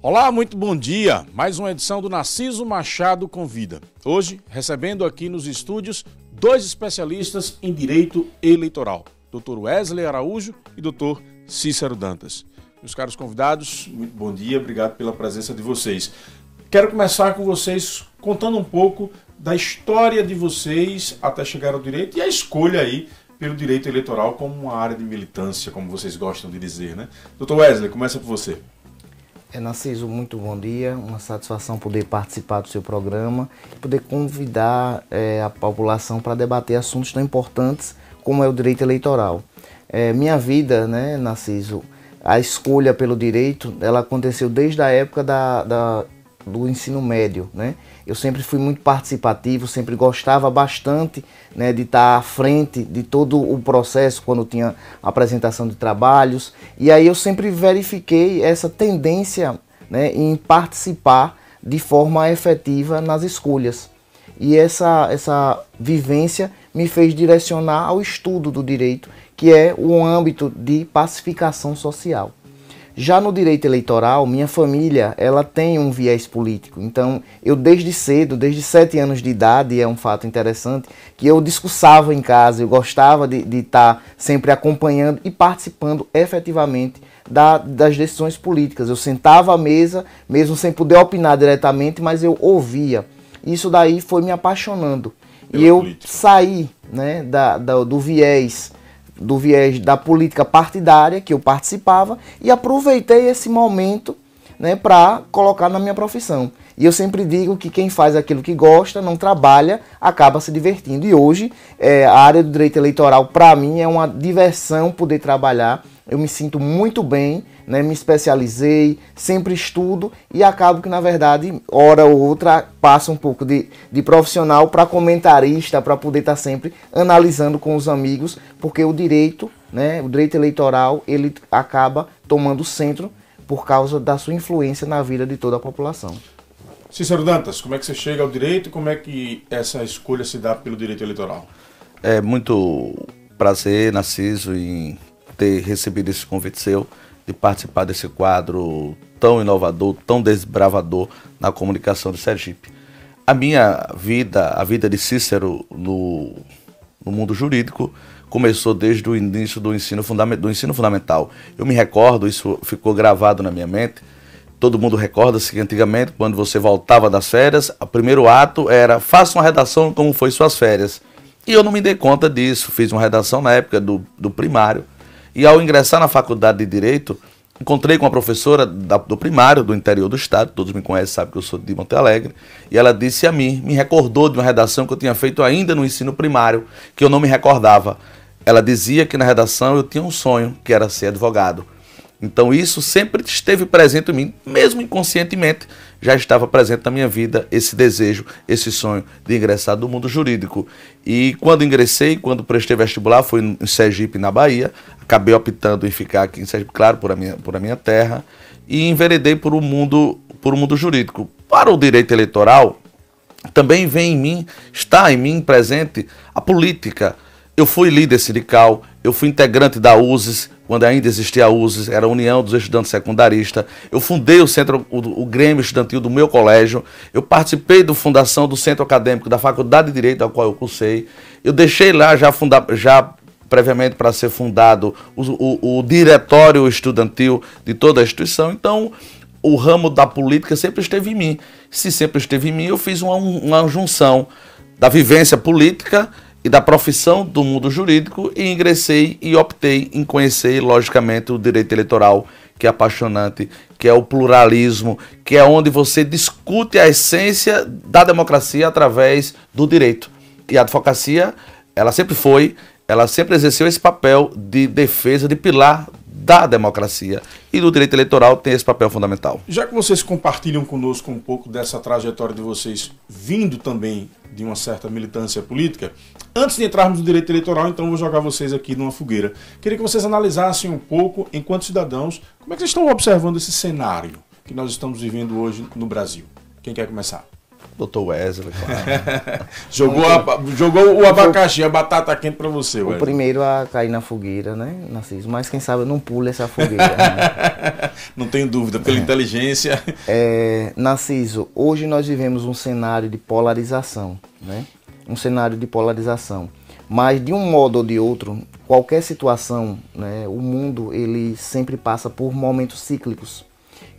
Olá, muito bom dia. Mais uma edição do Narciso Machado Convida. Hoje, recebendo aqui nos estúdios dois especialistas em direito eleitoral, Dr. Wesley Araújo e Dr. Cícero Dantas. Meus caros convidados, muito bom dia, obrigado pela presença de vocês. Quero começar com vocês contando um pouco da história de vocês até chegar ao direito e a escolha aí pelo direito eleitoral como uma área de militância, como vocês gostam de dizer, né? Dr. Wesley, começa por você. Narciso, muito bom dia, uma satisfação poder participar do seu programa e poder convidar a população para debater assuntos tão importantes como é o direito eleitoral. Minha vida, né, Narciso, a escolha pelo direito, ela aconteceu desde a época do ensino médio, né? Eu sempre fui muito participativo, sempre gostava bastante, né, de estar à frente de todo o processo quando tinha apresentação de trabalhos. E aí eu sempre verifiquei essa tendência, né, em participar de forma efetiva nas escolhas. E essa vivência me fez direcionar ao estudo do direito, que é o âmbito de pacificação social. Já no direito eleitoral, minha família, ela tem um viés político. Então, eu desde cedo, desde 7 anos de idade, é um fato interessante, que eu discursava em casa, eu gostava de estar sempre acompanhando e participando efetivamente das decisões políticas. Eu sentava à mesa, mesmo sem poder opinar diretamente, mas eu ouvia. Isso daí foi me apaixonando. E eu saí, né, do viés da política partidária que eu participava e aproveitei esse momento, né, para colocar na minha profissão. E eu sempre digo que quem faz aquilo que gosta, não trabalha, acaba se divertindo. E hoje, a área do direito eleitoral, para mim, é uma diversão poder trabalhar. Eu me sinto muito bem, né, me especializei, sempre estudo e acabo que, na verdade, hora ou outra, passa um pouco de profissional para comentarista, para poder estar sempre analisando com os amigos, porque o direito, né, o direito eleitoral, ele acaba tomando o centro por causa da sua influência na vida de toda a população. Cícero Dantas, como é que você chega ao direito e como é que essa escolha se dá pelo direito eleitoral? É muito prazer, Narciso, em ter recebido esse convite seu, de participar desse quadro tão inovador, tão desbravador na comunicação de Sergipe. A minha vida, a vida de Cícero no mundo jurídico, começou desde o início do ensino fundamental. Eu me recordo, isso ficou gravado na minha mente, todo mundo recorda-se que antigamente, quando você voltava das férias, o primeiro ato era: faça uma redação como foi suas férias. E eu não me dei conta disso, fiz uma redação na época do primário. E ao ingressar na faculdade de Direito, encontrei com uma professora do primário, do interior do estado, todos me conhecem, sabem que eu sou de Monte Alegre, e ela disse a mim, me recordou de uma redação que eu tinha feito ainda no ensino primário, que eu não me recordava. Ela dizia que na redação eu tinha um sonho, que era ser advogado. Então isso sempre esteve presente em mim, mesmo inconscientemente, já estava presente na minha vida esse desejo, esse sonho de ingressar no mundo jurídico. E quando ingressei, quando prestei vestibular, foi em Sergipe, na Bahia, acabei optando em ficar aqui em Sergipe, claro, por a minha terra, e enveredei por o mundo jurídico. Para o direito eleitoral, também está em mim presente a política. Eu fui líder sindical, eu fui integrante da USES, quando ainda existia a USES, era a União dos Estudantes Secundaristas. Eu fundei o Grêmio Estudantil do meu colégio. Eu participei da fundação do Centro Acadêmico da Faculdade de Direito, a qual eu cursei. Eu deixei lá já previamente para ser fundado o diretório estudantil de toda a instituição. Então, o ramo da política sempre esteve em mim. Se sempre esteve em mim, eu fiz uma junção da vivência política e da profissão do mundo jurídico e ingressei e optei em conhecer, logicamente, o direito eleitoral, que é apaixonante, que é o pluralismo, que é onde você discute a essência da democracia através do direito. E a advocacia, ela sempre exerceu esse papel de defesa, de pilar da democracia. E do direito eleitoral tem esse papel fundamental. Já que vocês compartilham conosco um pouco dessa trajetória de vocês, vindo também de uma certa militância política, antes de entrarmos no direito eleitoral, então vou jogar vocês aqui numa fogueira. Queria que vocês analisassem um pouco, enquanto cidadãos, como é que vocês estão observando esse cenário que nós estamos vivendo hoje no Brasil. Quem quer começar? Doutor Wesley, claro. Jogou o abacaxi, a batata quente para você, Wesley. O primeiro a cair na fogueira, né, Narciso? Mas quem sabe eu não pulo essa fogueira. Né? Não tenho dúvida, pela inteligência. Narciso, hoje nós vivemos um cenário de polarização, né? Um cenário de polarização. Mas de um modo ou de outro, qualquer situação, né, o mundo ele sempre passa por momentos cíclicos.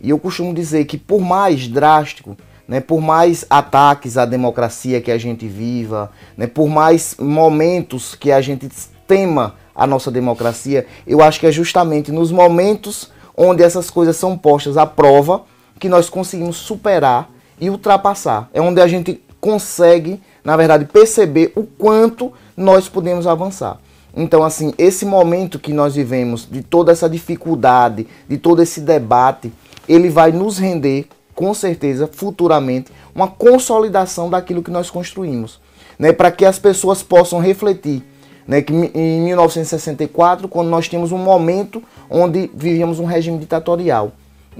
E eu costumo dizer que por mais drástico, né, por mais ataques à democracia que a gente viva, né, por mais momentos que a gente tema a nossa democracia, eu acho que é justamente nos momentos onde essas coisas são postas à prova que nós conseguimos superar e ultrapassar. É onde a gente consegue, na verdade, perceber o quanto nós podemos avançar. Então, assim, esse momento que nós vivemos, de toda essa dificuldade, de todo esse debate, ele vai nos render, com certeza, futuramente, uma consolidação daquilo que nós construímos, né, para que as pessoas possam refletir, né, que em 1964, quando nós tínhamos um momento onde vivíamos um regime ditatorial.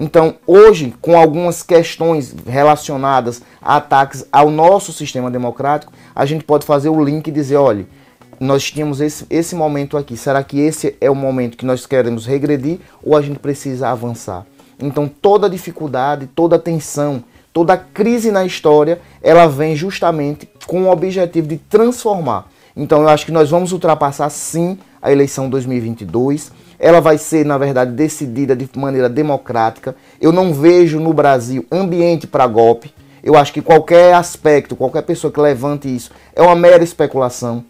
Então, hoje, com algumas questões relacionadas a ataques ao nosso sistema democrático, a gente pode fazer o link e dizer, olha, nós tínhamos esse momento aqui, será que esse é o momento que nós queremos regredir ou a gente precisa avançar? Então, toda dificuldade, toda tensão, toda crise na história, ela vem justamente com o objetivo de transformar. Então, eu acho que nós vamos ultrapassar, sim, a eleição 2022. Ela vai ser, na verdade, decidida de maneira democrática. Eu não vejo no Brasil ambiente para golpe. Eu acho que qualquer aspecto, qualquer pessoa que levante isso, é uma mera especulação.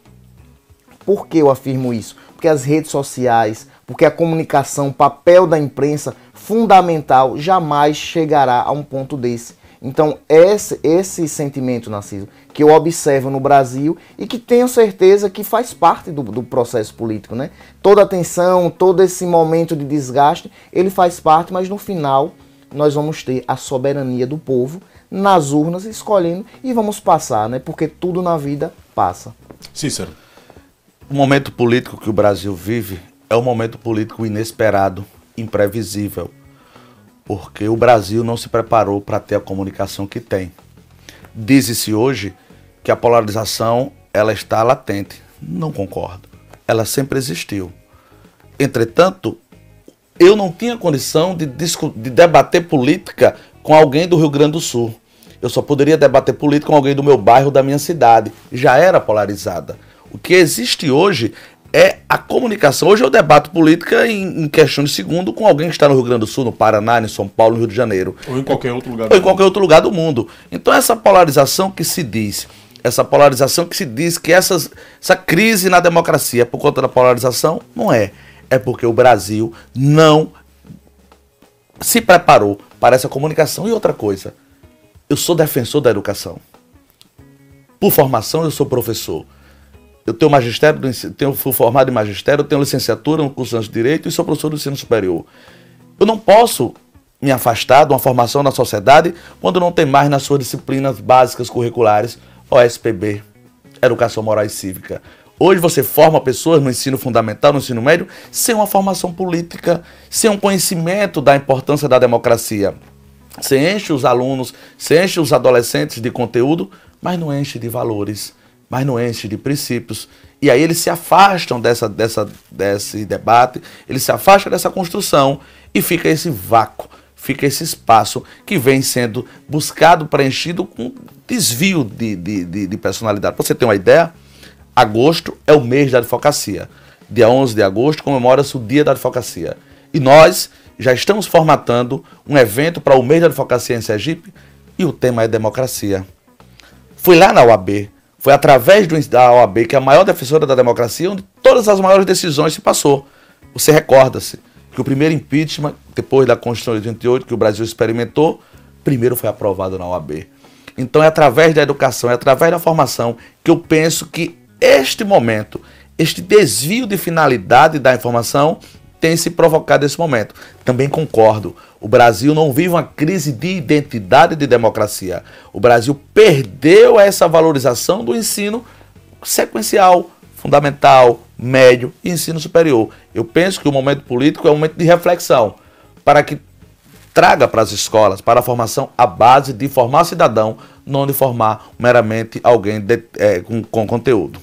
Por que eu afirmo isso? Porque as redes sociais, porque a comunicação, o papel da imprensa fundamental jamais chegará a um ponto desse. Então, esse sentimento, Narciso, que eu observo no Brasil e que tenho certeza que faz parte do processo político, né? Toda a tensão, todo esse momento de desgaste, ele faz parte, mas no final nós vamos ter a soberania do povo nas urnas escolhendo e vamos passar, né? Porque tudo na vida passa. Cícero. O momento político que o Brasil vive é um momento político inesperado, imprevisível, porque o Brasil não se preparou para ter a comunicação que tem. Diz-se hoje que a polarização ela está latente. Não concordo. Ela sempre existiu. Entretanto, eu não tinha condição de debater política com alguém do Rio Grande do Sul. Eu só poderia debater política com alguém do meu bairro, da minha cidade. Já era polarizada. O que existe hoje é a comunicação. Hoje eu debato política em questão de segundo com alguém que está no Rio Grande do Sul, no Paraná, em São Paulo, no Rio de Janeiro. Ou em qualquer outro lugar do mundo. Ou em qualquer outro lugar do mundo. Então essa polarização que se diz, que essa crise na democracia é por conta da polarização, não é. É porque o Brasil não se preparou para essa comunicação. E outra coisa, eu sou defensor da educação. Por formação eu sou professor. Eu tenho magistério, fui formado em magistério, eu tenho licenciatura no curso de Direito e sou professor do ensino superior. Eu não posso me afastar de uma formação na sociedade quando não tem mais nas suas disciplinas básicas curriculares, OSPB, Educação Moral e Cívica. Hoje você forma pessoas no ensino fundamental, no ensino médio, sem uma formação política, sem um conhecimento da importância da democracia. Você enche os alunos, você enche os adolescentes de conteúdo, mas não enche de valores, mas não enche de princípios. E aí eles se afastam desse debate, eles se afastam dessa construção e fica esse vácuo, fica esse espaço que vem sendo buscado, preenchido com desvio de personalidade. Para você ter uma ideia, agosto é o mês da advocacia. Dia 11 de agosto comemora-se o Dia da Advocacia. E nós já estamos formatando um evento para o mês da advocacia em Sergipe e o tema é democracia. Fui lá na OAB, foi através da OAB, que é a maior defensora da democracia, onde todas as maiores decisões se passou. Você recorda-se que o primeiro impeachment, depois da Constituição de 88, que o Brasil experimentou, primeiro foi aprovado na OAB. Então é através da educação, é através da formação que eu penso que este momento, este desvio de finalidade da informação tem se provocado nesse momento. Também concordo, o Brasil não vive uma crise de identidade de democracia. O Brasil perdeu essa valorização do ensino sequencial, fundamental, médio e ensino superior. Eu penso que o momento político é um momento de reflexão, para que traga para as escolas, para a formação, a base de formar cidadão, não de formar meramente alguém com conteúdo.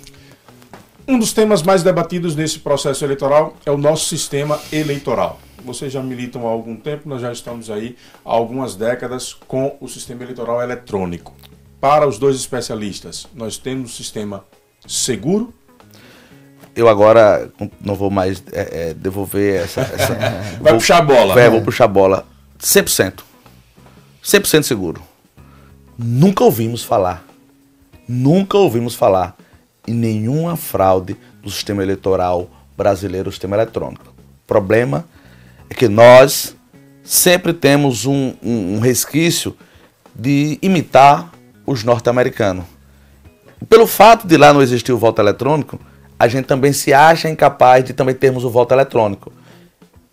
Um dos temas mais debatidos nesse processo eleitoral é o nosso sistema eleitoral. Vocês já militam há algum tempo, nós já estamos aí há algumas décadas com o sistema eleitoral eletrônico. Para os dois especialistas, nós temos um sistema seguro? Eu agora não vou mais devolver essa Vai puxar a bola. Vou puxar a bola. 100%. 100% seguro. Nunca ouvimos falar em nenhuma fraude do sistema eleitoral brasileiro, o sistema eletrônico. O problema é que nós sempre temos um resquício de imitar os norte-americanos. Pelo fato de lá não existir o voto eletrônico, a gente também se acha incapaz de também termos o voto eletrônico.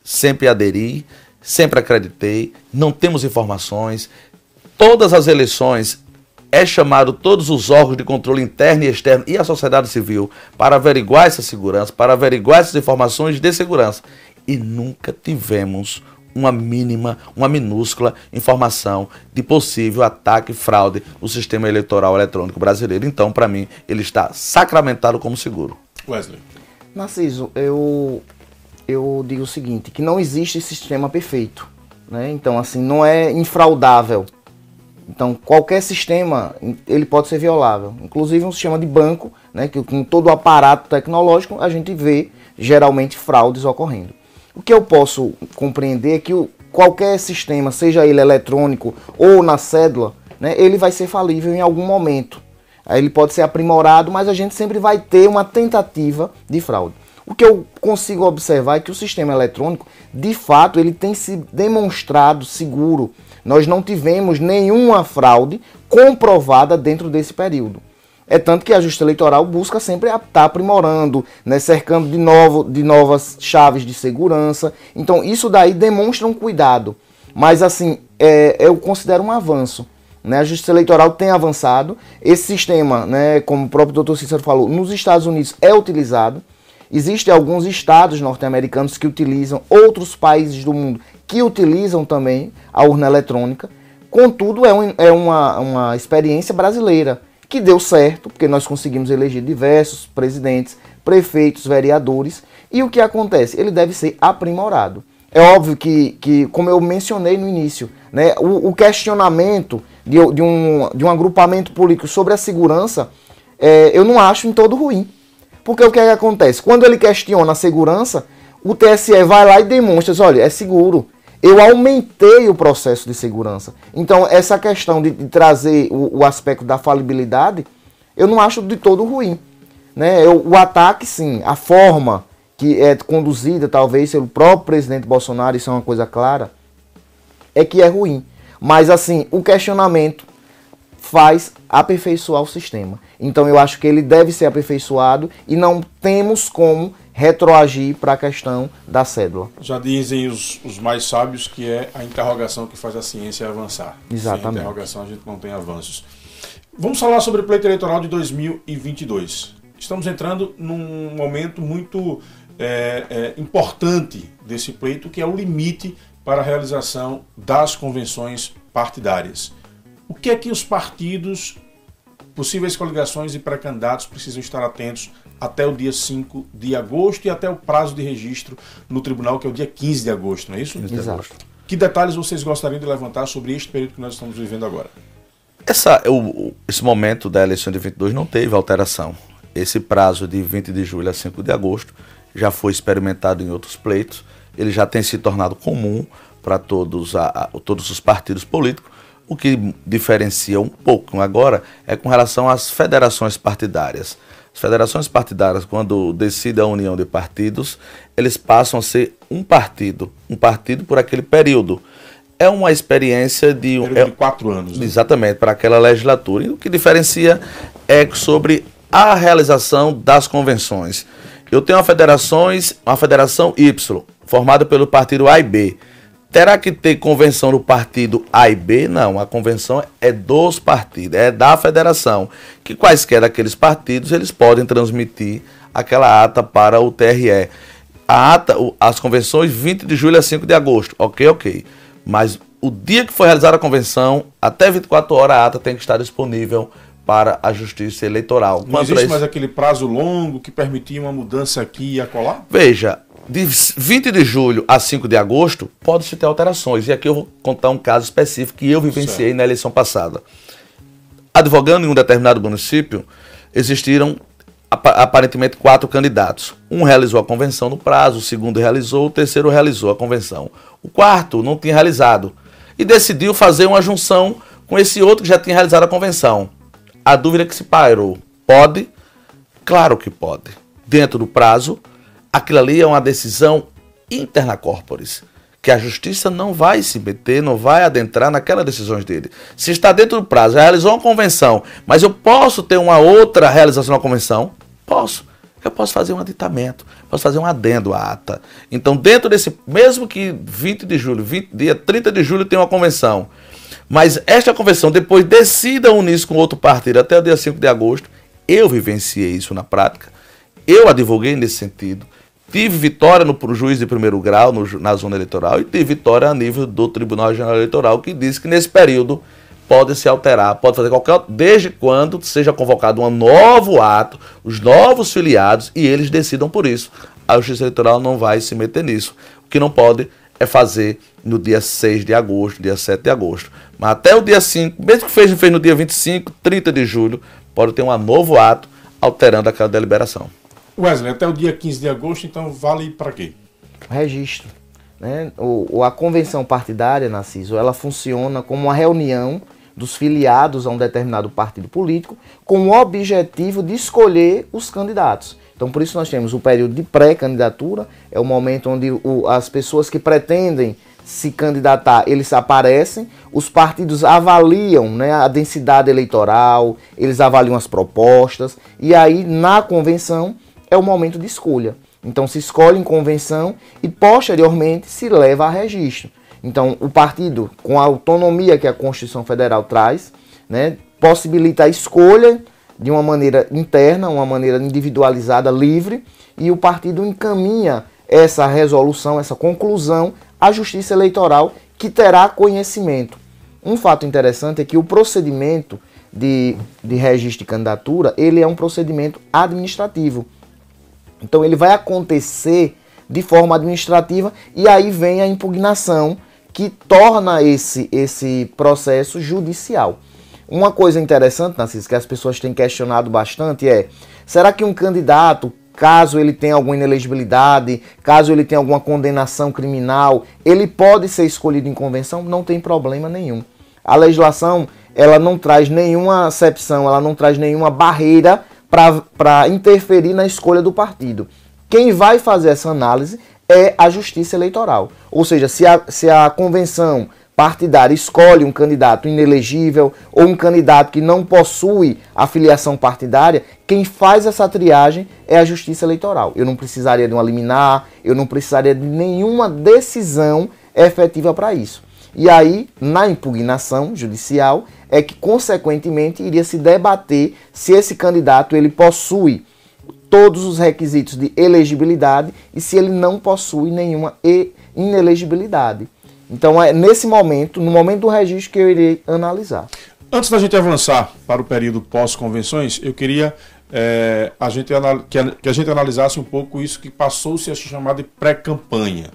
Sempre aderi, sempre acreditei, não temos informações. Todas as eleições é chamado todos os órgãos de controle interno e externo e a sociedade civil para averiguar essa segurança, para averiguar essas informações de segurança. E nunca tivemos uma minúscula informação de possível ataque e fraude no sistema eleitoral eletrônico brasileiro. Então, para mim, ele está sacramentado como seguro. Wesley. Narciso, eu digo o seguinte, que não existe sistema perfeito, né? Então, assim, não é infraudável. Então, qualquer sistema, ele pode ser violável. Inclusive um sistema de banco, né, que com todo o aparato tecnológico, a gente vê, geralmente, fraudes ocorrendo. O que eu posso compreender é que qualquer sistema, seja ele eletrônico ou na cédula, né, ele vai ser falível em algum momento. Aí ele pode ser aprimorado, mas a gente sempre vai ter uma tentativa de fraude. O que eu consigo observar é que o sistema eletrônico, de fato, ele tem se demonstrado seguro. Nós não tivemos nenhuma fraude comprovada dentro desse período. É tanto que a Justiça Eleitoral busca sempre estar aprimorando, né, cercando de novas chaves de segurança. Então isso daí demonstra um cuidado. Mas assim, eu considero um avanço. Né? A Justiça Eleitoral tem avançado. Esse sistema, né, como o próprio Dr. Cícero falou, nos Estados Unidos é utilizado. Existem alguns estados norte-americanos que utilizam, outros países do mundo que utilizam também a urna eletrônica. Contudo, é uma experiência brasileira que deu certo, porque nós conseguimos eleger diversos presidentes, prefeitos, vereadores. E o que acontece? Ele deve ser aprimorado. É óbvio que como eu mencionei no início, né, o questionamento de um agrupamento político sobre a segurança, eu não acho em todo ruim. Porque o que acontece? Quando ele questiona a segurança, o TSE vai lá e demonstra, olha, é seguro. Eu aumentei o processo de segurança. Então, essa questão de trazer o aspecto da falibilidade, eu não acho de todo ruim. Né? O ataque, sim, a forma que é conduzida, talvez, pelo próprio presidente Bolsonaro, isso é uma coisa clara, é que é ruim. Mas, assim, o questionamento faz aperfeiçoar o sistema. Então, eu acho que ele deve ser aperfeiçoado e não temos como retroagir para a questão da cédula. Já dizem os mais sábios que é a interrogação que faz a ciência avançar. Exatamente. Sem interrogação a gente não tem avanços. Vamos falar sobre o pleito eleitoral de 2022. Estamos entrando num momento muito importante desse pleito, que é o limite para a realização das convenções partidárias. O que é que os partidos, possíveis coligações e pré-candidatos precisam estar atentos até o dia 5 de agosto e até o prazo de registro no tribunal, que é o dia 15 de agosto, não é isso? Exato. Que detalhes vocês gostariam de levantar sobre este período que nós estamos vivendo agora? Esse momento da eleição de 22 não teve alteração. Esse prazo de 20 de julho a 5 de agosto já foi experimentado em outros pleitos. Ele já tem se tornado comum para todos os partidos políticos. O que diferencia um pouco agora é com relação às federações partidárias. As federações partidárias, quando decidem a união de partidos, eles passam a ser um partido por aquele período. É uma experiência de 4 anos. Né? Exatamente, para aquela legislatura. E o que diferencia é sobre a realização das convenções. Eu tenho uma federação Y, formada pelo partido A e B. Terá que ter convenção do partido A e B? Não, a convenção é dos partidos, é da federação, que quaisquer daqueles partidos, eles podem transmitir aquela ata para o TRE. As convenções 20 de julho a 5 de agosto, ok. Mas o dia que for realizada a convenção, até 24 horas a ata tem que estar disponível para a Justiça Eleitoral. Não existe mais aquele prazo longo que permitia uma mudança aqui e acolá? Veja, de 20 de julho a 5 de agosto, pode-se ter alterações. E aqui eu vou contar um caso específico que eu vivenciei certo. Na eleição passada. Advogando em um determinado município, existiram aparentemente 4 candidatos. Um realizou a convenção no prazo, o segundo realizou, o terceiro realizou a convenção. O quarto não tinha realizado e decidiu fazer uma junção com esse outro que já tinha realizado a convenção. A dúvida que se pairou, pode? Claro que pode. Dentro do prazo, aquilo ali é uma decisão interna corporis, que a justiça não vai se meter, não vai adentrar naquelas decisões dele. Se está dentro do prazo, já realizou uma convenção, mas eu posso ter uma outra realização da convenção? Posso. Eu posso fazer um aditamento, posso fazer um adendo à ata. Então, dentro desse, mesmo que 20 de julho, dia 30 de julho tem uma convenção, mas esta convenção depois decida unir-se com outro partido até o dia 5 de agosto, eu vivenciei isso na prática, eu advoguei nesse sentido, tive vitória no juiz de primeiro grau na zona eleitoral e tive vitória a nível do Tribunal Regional Eleitoral, que diz que nesse período pode se alterar, pode fazer qualquer, desde quando seja convocado um novo ato, os novos filiados, e eles decidam por isso. A Justiça Eleitoral não vai se meter nisso. O que não pode é fazer no dia 6 de agosto, dia 7 de agosto. Mas até o dia 5, mesmo que fez no dia 25, 30 de julho, pode ter um novo ato alterando aquela deliberação. Wesley, até o dia 15 de agosto, então vale para quê? Registro. Né? A convenção partidária, Narciso, ela funciona como uma reunião dos filiados a um determinado partido político com o objetivo de escolher os candidatos. Então, por isso nós temos o período de pré-candidatura, é o momento onde as pessoas que pretendem se candidatar, eles aparecem, os partidos avaliam, né, a densidade eleitoral, eles avaliam as propostas, e aí na convenção é o momento de escolha. Então se escolhe em convenção e posteriormente se leva a registro. Então o partido, com a autonomia que a Constituição Federal traz, né, possibilita a escolha de uma maneira interna, uma maneira individualizada, livre, e o partido encaminha essa resolução, essa conclusão à Justiça Eleitoral, que terá conhecimento. Um fato interessante é que o procedimento de registro de candidatura, ele é um procedimento administrativo. Então ele vai acontecer de forma administrativa e aí vem a impugnação que torna esse processo judicial. Uma coisa interessante, Narciso, que as pessoas têm questionado bastante é: será que um candidato, caso ele tenha alguma inelegibilidade, caso ele tenha alguma condenação criminal, ele pode ser escolhido em convenção? Não tem problema nenhum. A legislação, ela não traz nenhuma acepção, ela não traz nenhuma barreira para interferir na escolha do partido. Quem vai fazer essa análise é a Justiça Eleitoral. Ou seja, se a convenção partidária escolhe um candidato inelegível ou um candidato que não possui afiliação partidária, quem faz essa triagem é a Justiça Eleitoral. Eu não precisaria de uma liminar, eu não precisaria de nenhuma decisão efetiva para isso. E aí, na impugnação judicial, é que, consequentemente, iria se debater se esse candidato ele possui todos os requisitos de elegibilidade e se ele não possui nenhuma inelegibilidade. Então, é nesse momento, no momento do registro, que eu irei analisar. Antes da gente avançar para o período pós-convenções, eu queria que a gente analisasse um pouco isso que passou-se a chamar de pré-campanha.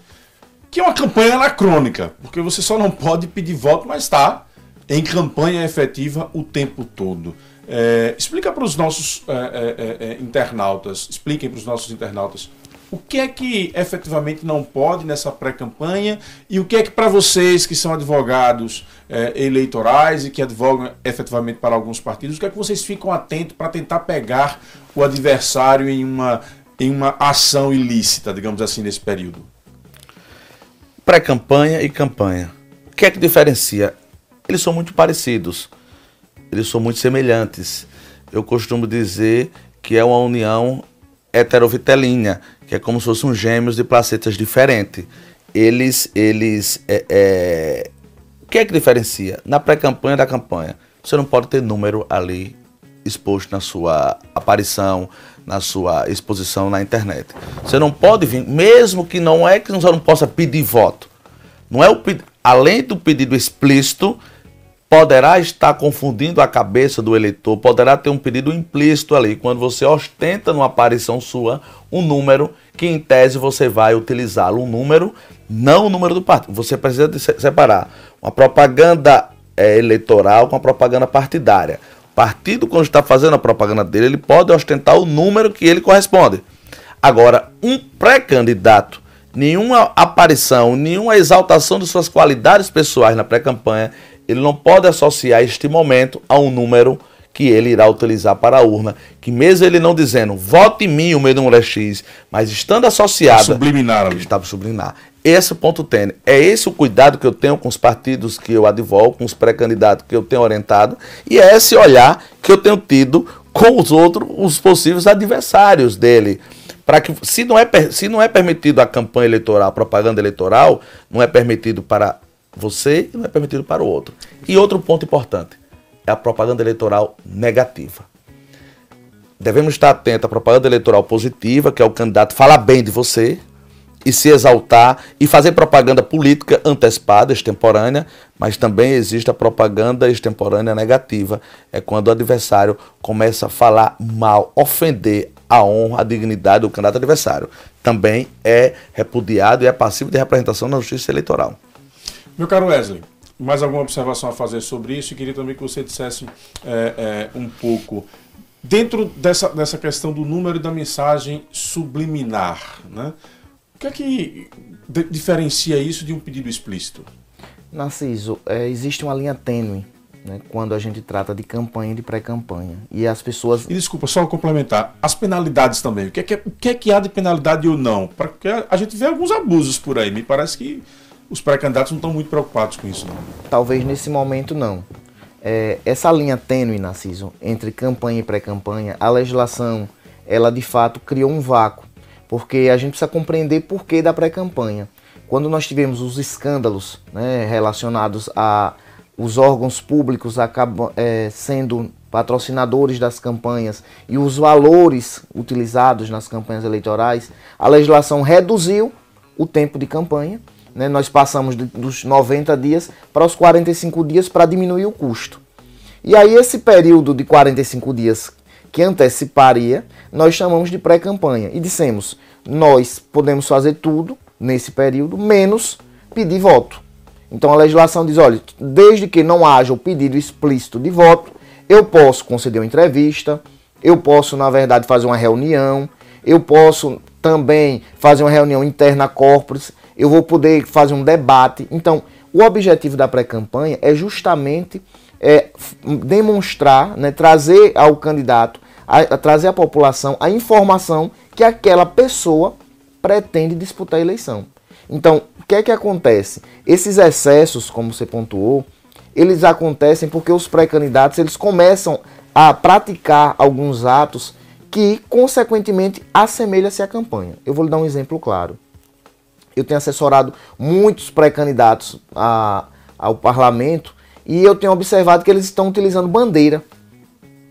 Que é uma campanha anacrônica, porque você só não pode pedir voto, mas está em campanha efetiva o tempo todo. Explica para os nossos internautas, expliquem para os nossos internautas o que é que efetivamente não pode nessa pré-campanha e o que é que para vocês que são advogados eleitorais e que advogam efetivamente para alguns partidos, o que é que vocês ficam atentos para tentar pegar o adversário em uma ação ilícita, digamos assim, nesse período? Pré-campanha e campanha. O que é que diferencia? Eles são muito parecidos, eles são muito semelhantes. Eu costumo dizer que é uma união heterovitelínea, que é como se fossem gêmeos de placetas diferentes. O que é que diferencia? Na pré-campanha da campanha, você não pode ter número ali exposto na sua aparição, na sua exposição na internet. Você não pode vir, mesmo que não é que você não possa pedir voto. Não é além do pedido explícito, poderá estar confundindo a cabeça do eleitor, poderá ter um pedido implícito ali, quando você ostenta numa aparição sua um número que em tese você vai utilizá-lo, um número, não o número do partido. Você precisa de separar uma propaganda eleitoral com a propaganda partidária. O partido, quando está fazendo a propaganda dele, ele pode ostentar o número que ele corresponde. Agora, um pré-candidato, nenhuma aparição, nenhuma exaltação de suas qualidades pessoais na pré-campanha, ele não pode associar este momento a um número que ele irá utilizar para a urna, que mesmo ele não dizendo, vote em mim, o meu número é X, mas estando associado... Subliminar ali. Está subliminar. Esse ponto tênue. É esse o cuidado que eu tenho com os partidos que eu advogo, com os pré-candidatos que eu tenho orientado, e é esse olhar que eu tenho tido com os possíveis adversários dele. Para que, se não é permitido a campanha eleitoral, a propaganda eleitoral, não é permitido para você e não é permitido para o outro. E outro ponto importante é a propaganda eleitoral negativa. Devemos estar atentos à propaganda eleitoral positiva, que é o candidato falar bem de você e se exaltar e fazer propaganda política antecipada, extemporânea, mas também existe a propaganda extemporânea negativa, é quando o adversário começa a falar mal, ofender a honra, a dignidade do candidato adversário. Também é repudiado e é passivo de representação na justiça eleitoral. Meu caro Wesley, mais alguma observação a fazer sobre isso? E queria também que você dissesse um pouco, dentro dessa questão do número e da mensagem subliminar, né? O que é que diferencia isso de um pedido explícito? Narciso, existe uma linha tênue, né, quando a gente trata de campanha e de pré-campanha. E as pessoas... E desculpa, só complementar, as penalidades também. O que é que há de penalidade ou não? Porque a gente vê alguns abusos por aí, me parece que os pré-candidatos não estão muito preocupados com isso, não. Talvez nesse momento não. Essa linha tênue, Narciso, entre campanha e pré-campanha, a legislação, ela de fato criou um vácuo, porque a gente precisa compreender por que da pré-campanha. Quando nós tivemos os escândalos, né, relacionados a os órgãos públicos acabam sendo patrocinadores das campanhas e os valores utilizados nas campanhas eleitorais, a legislação reduziu o tempo de campanha. Nós passamos dos 90 dias para os 45 dias para diminuir o custo. E aí esse período de 45 dias que anteciparia, nós chamamos de pré-campanha. E dissemos, nós podemos fazer tudo nesse período, menos pedir voto. Então a legislação diz, olha, desde que não haja o pedido explícito de voto, eu posso conceder uma entrevista, eu posso, na verdade, fazer uma reunião, eu posso também fazer uma reunião interna corporis, eu vou poder fazer um debate. Então, o objetivo da pré-campanha é justamente demonstrar, né, trazer ao candidato, trazer à população a informação que aquela pessoa pretende disputar a eleição. Então, o que é que acontece? Esses excessos, como você pontuou, eles acontecem porque os pré-candidatos eles começam a praticar alguns atos que, consequentemente, assemelham-se à campanha. Eu vou lhe dar um exemplo claro. Eu tenho assessorado muitos pré-candidatos ao parlamento e eu tenho observado que eles estão utilizando bandeira.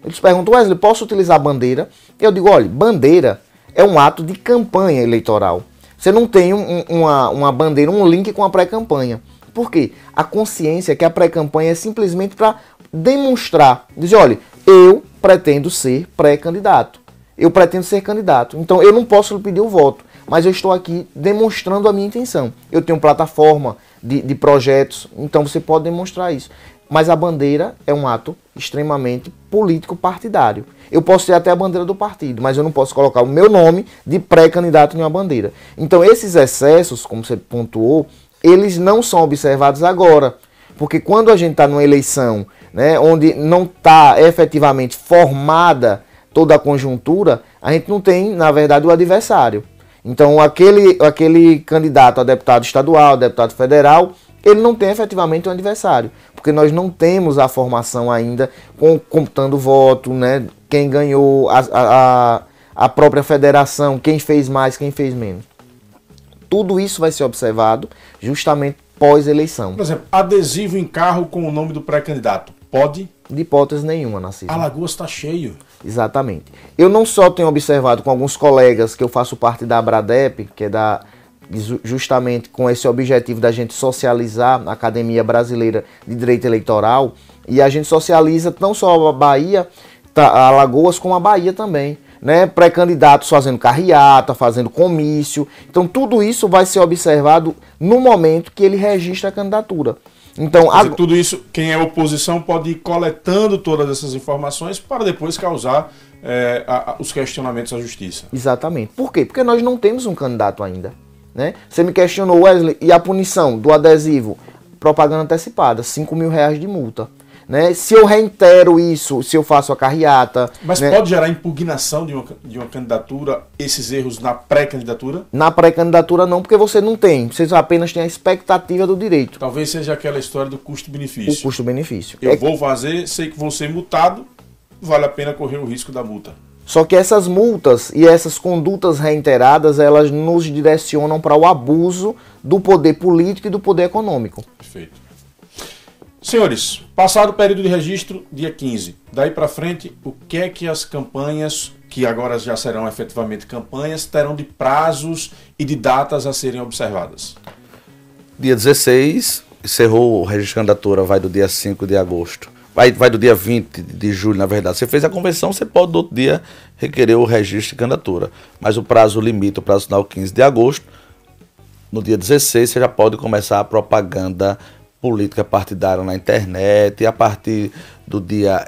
Eles perguntam, Wesley, posso utilizar bandeira? Eu digo, olha, bandeira é um ato de campanha eleitoral. Você não tem uma bandeira, um link com a pré-campanha. Por quê? A consciência é que a pré-campanha é simplesmente para demonstrar, dizer, olha, eu pretendo ser pré-candidato. Eu pretendo ser candidato. Então eu não posso lhe pedir o voto, mas eu estou aqui demonstrando a minha intenção. Eu tenho plataforma de projetos, então você pode demonstrar isso. Mas a bandeira é um ato extremamente político-partidário. Eu posso ter até a bandeira do partido, mas eu não posso colocar o meu nome de pré-candidato em uma bandeira. Então esses excessos, como você pontuou, eles não são observados agora. Porque quando a gente está numa eleição, né, onde não está efetivamente formada toda a conjuntura, a gente não tem, na verdade, o adversário. Então aquele candidato a deputado estadual, deputado federal, ele não tem efetivamente um adversário, porque nós não temos a formação ainda computando voto, né, quem ganhou, a própria federação, quem fez mais, quem fez menos. Tudo isso vai ser observado justamente pós-eleição. Por exemplo, adesivo em carro com o nome do pré-candidato, pode? De hipótese nenhuma, Narciso. Alagoas está cheio. Exatamente. Eu não só tenho observado com alguns colegas que eu faço parte da Abradep, que é justamente com esse objetivo da gente socializar a Academia Brasileira de Direito Eleitoral, e a gente socializa não só a Bahia, a Alagoas, como a Bahia também, né? Pré-candidatos fazendo carreata, fazendo comício. Então tudo isso vai ser observado no momento que ele registra a candidatura. Então, tudo isso, quem é oposição pode ir coletando todas essas informações para depois causar os questionamentos à justiça. Exatamente. Por quê? Porque nós não temos um candidato ainda, né? Você me questionou, Wesley, e a punição do adesivo? Propaganda antecipada, R$5.000 de multa. Né? Se eu reitero isso, se eu faço a carreata... Mas né, pode gerar impugnação de uma candidatura, esses erros na pré-candidatura? Na pré-candidatura não, porque você não tem. Você apenas tem a expectativa do direito. Talvez seja aquela história do custo-benefício. O custo-benefício. Eu vou fazer, sei que vou ser multado, vale a pena correr o risco da multa. Só que essas multas e essas condutas reiteradas, elas nos direcionam para o abuso do poder político e do poder econômico. Perfeito. Senhores, passado o período de registro, dia 15, daí para frente, o que é que as campanhas, que agora já serão efetivamente campanhas, terão de prazos e de datas a serem observadas? Dia 16, encerrou o registro de candidatura, vai do dia 5 de agosto. Vai do dia 20 de julho, na verdade. Você fez a convenção, você pode no outro dia requerer o registro de candidatura. Mas o prazo limite, o prazo final 15 de agosto. No dia 16, você já pode começar a propaganda política partidária na internet, e a partir do dia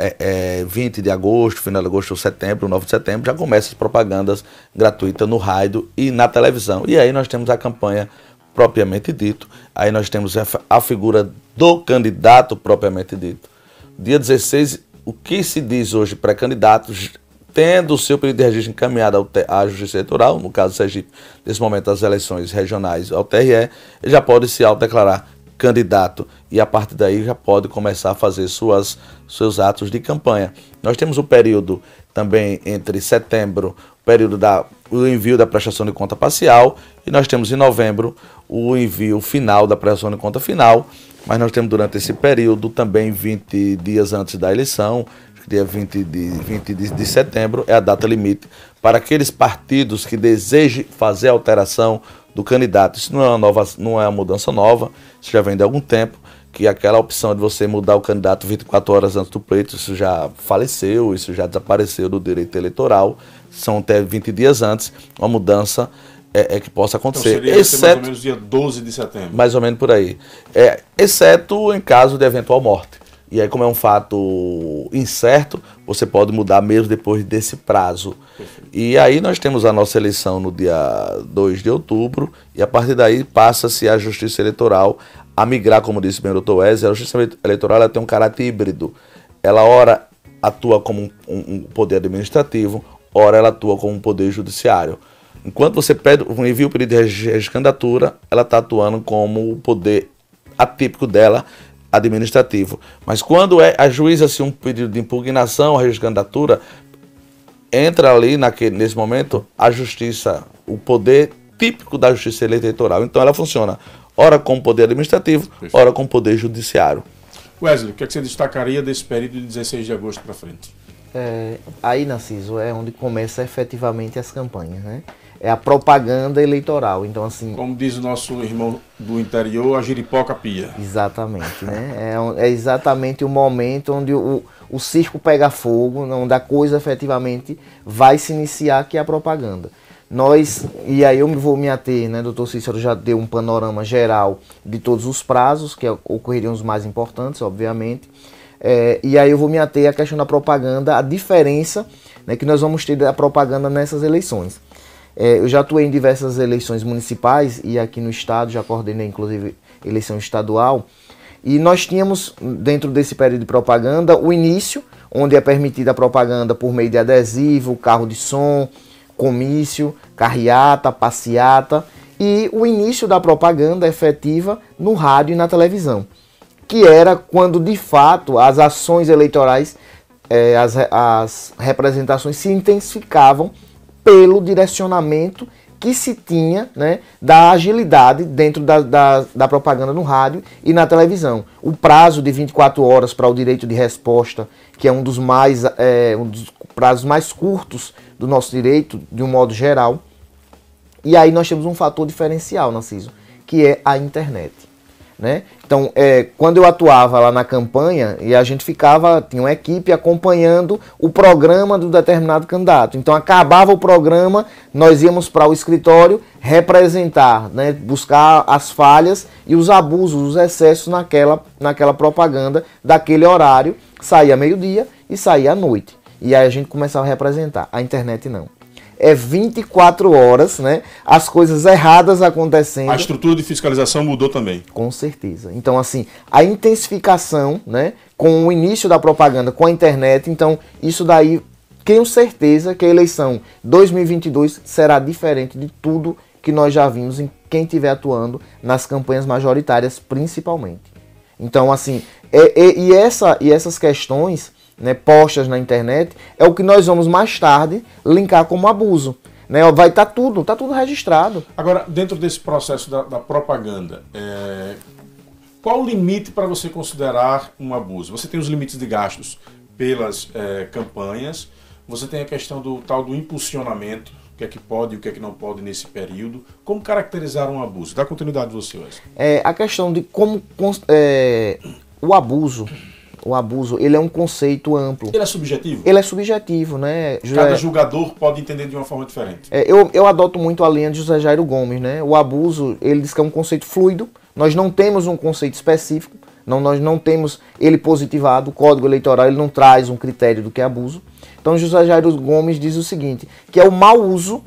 20 de agosto, final de agosto ou setembro, 9 de setembro, já começam as propagandas gratuitas no rádio e na televisão. E aí nós temos a campanha propriamente dito, aí nós temos a figura do candidato propriamente dito. Dia 16, o que se diz hoje pré-candidatos, tendo o seu pedido de registro encaminhado à Justiça Eleitoral, no caso do Sergipe, nesse momento as eleições regionais ao TRE, ele já pode se autodeclarar candidato e a partir daí já pode começar a fazer seus atos de campanha. Nós temos o período também entre setembro, o envio da prestação de conta parcial, e nós temos em novembro o envio final da prestação de conta final, mas nós temos durante esse período também 20 dias antes da eleição, dia 20 de setembro é a data limite para aqueles partidos que desejem fazer alteração do candidato. Isso não é uma mudança nova, isso já vem de algum tempo, que aquela opção de você mudar o candidato 24 horas antes do pleito, isso já faleceu, isso já desapareceu do direito eleitoral, são até 20 dias antes, uma mudança que possa acontecer. Então seria mais ou menos dia 12 de setembro. Mais ou menos por aí. Exceto em caso de eventual morte. E aí, como é um fato incerto, você pode mudar mesmo depois desse prazo. Perfeito. E aí nós temos a nossa eleição no dia 2 de outubro, e a partir daí passa-se a Justiça Eleitoral a migrar, como disse bem o Dr. Wesley. A Justiça Eleitoral ela tem um caráter híbrido. Ela ora atua como um poder administrativo, ora ela atua como um poder judiciário. Enquanto você envia o pedido de registro de candidatura, ela está atuando como o poder atípico dela, administrativo. Mas quando ajuiza-se um pedido de impugnação ao registro de candidatura, entra ali nesse momento a justiça, o poder típico da Justiça Eleitoral. Então ela funciona ora como poder administrativo, ora como poder judiciário. Wesley, o que é que você destacaria desse período de 16 de agosto para frente? Aí, Narciso, é onde começa efetivamente as campanhas, né? É a propaganda eleitoral. Então, assim, como diz o nosso irmão do interior, a giripoca pia. Exatamente, né? É exatamente o momento onde o circo pega fogo, onde a coisa efetivamente vai se iniciar, que é a propaganda. E aí eu vou me ater, né? Dr. Cícero já deu um panorama geral de todos os prazos, que ocorreriam os mais importantes, obviamente. E aí eu vou me ater à questão da propaganda, a diferença, né, que nós vamos ter da propaganda nessas eleições. Eu já atuei em diversas eleições municipais e aqui no estado, já coordenei inclusive eleição estadual, e nós tínhamos dentro desse período de propaganda o início, onde é permitida a propaganda por meio de adesivo, carro de som, comício, carreata, passeata, e o início da propaganda efetiva no rádio e na televisão, que era quando de fato as ações eleitorais, as representações se intensificavam pelo direcionamento que se tinha, né, da agilidade dentro da propaganda no rádio e na televisão. O prazo de 24 horas para o direito de resposta, que é um dos prazos mais curtos do nosso direito, de um modo geral. E aí nós temos um fator diferencial, Narciso, que é a internet. Né? Então, quando eu atuava lá na campanha, e a gente tinha uma equipe acompanhando o programa do determinado candidato. Então, acabava o programa, nós íamos para o escritório representar, né? Buscar as falhas e os abusos, os excessos naquela propaganda daquele horário. Saía meio-dia e saía à noite. E aí a gente começava a representar. A internet não. É 24 horas, né? As coisas erradas acontecendo. A estrutura de fiscalização mudou também. Com certeza. Então, assim, a intensificação, né? Com o início da propaganda, com a internet, então, isso daí, tenho certeza que a eleição 2022 será diferente de tudo que nós já vimos em quem estiver atuando nas campanhas majoritárias, principalmente. Então, assim, essas questões, né, postas na internet, é o que nós vamos mais tarde linkar como abuso. Né? Vai estar tudo registrado. Agora, dentro desse processo da propaganda, qual o limite para você considerar um abuso? Você tem os limites de gastos pelas campanhas, você tem a questão do tal do impulsionamento, o que é que pode e o que é que não pode nesse período. Como caracterizar um abuso? Dá continuidade você, Wesley. A questão de como o abuso, ele é um conceito amplo. Ele é subjetivo? Ele é subjetivo, né? Cada julgador pode entender de uma forma diferente. Eu adoto muito a linha de José Jairo Gomes, né? O abuso, ele diz que é um conceito fluido. Nós não temos um conceito específico. Nós não temos ele positivado. O Código Eleitoral ele não traz um critério do que é abuso. Então José Jairo Gomes diz o seguinte, que é o mau uso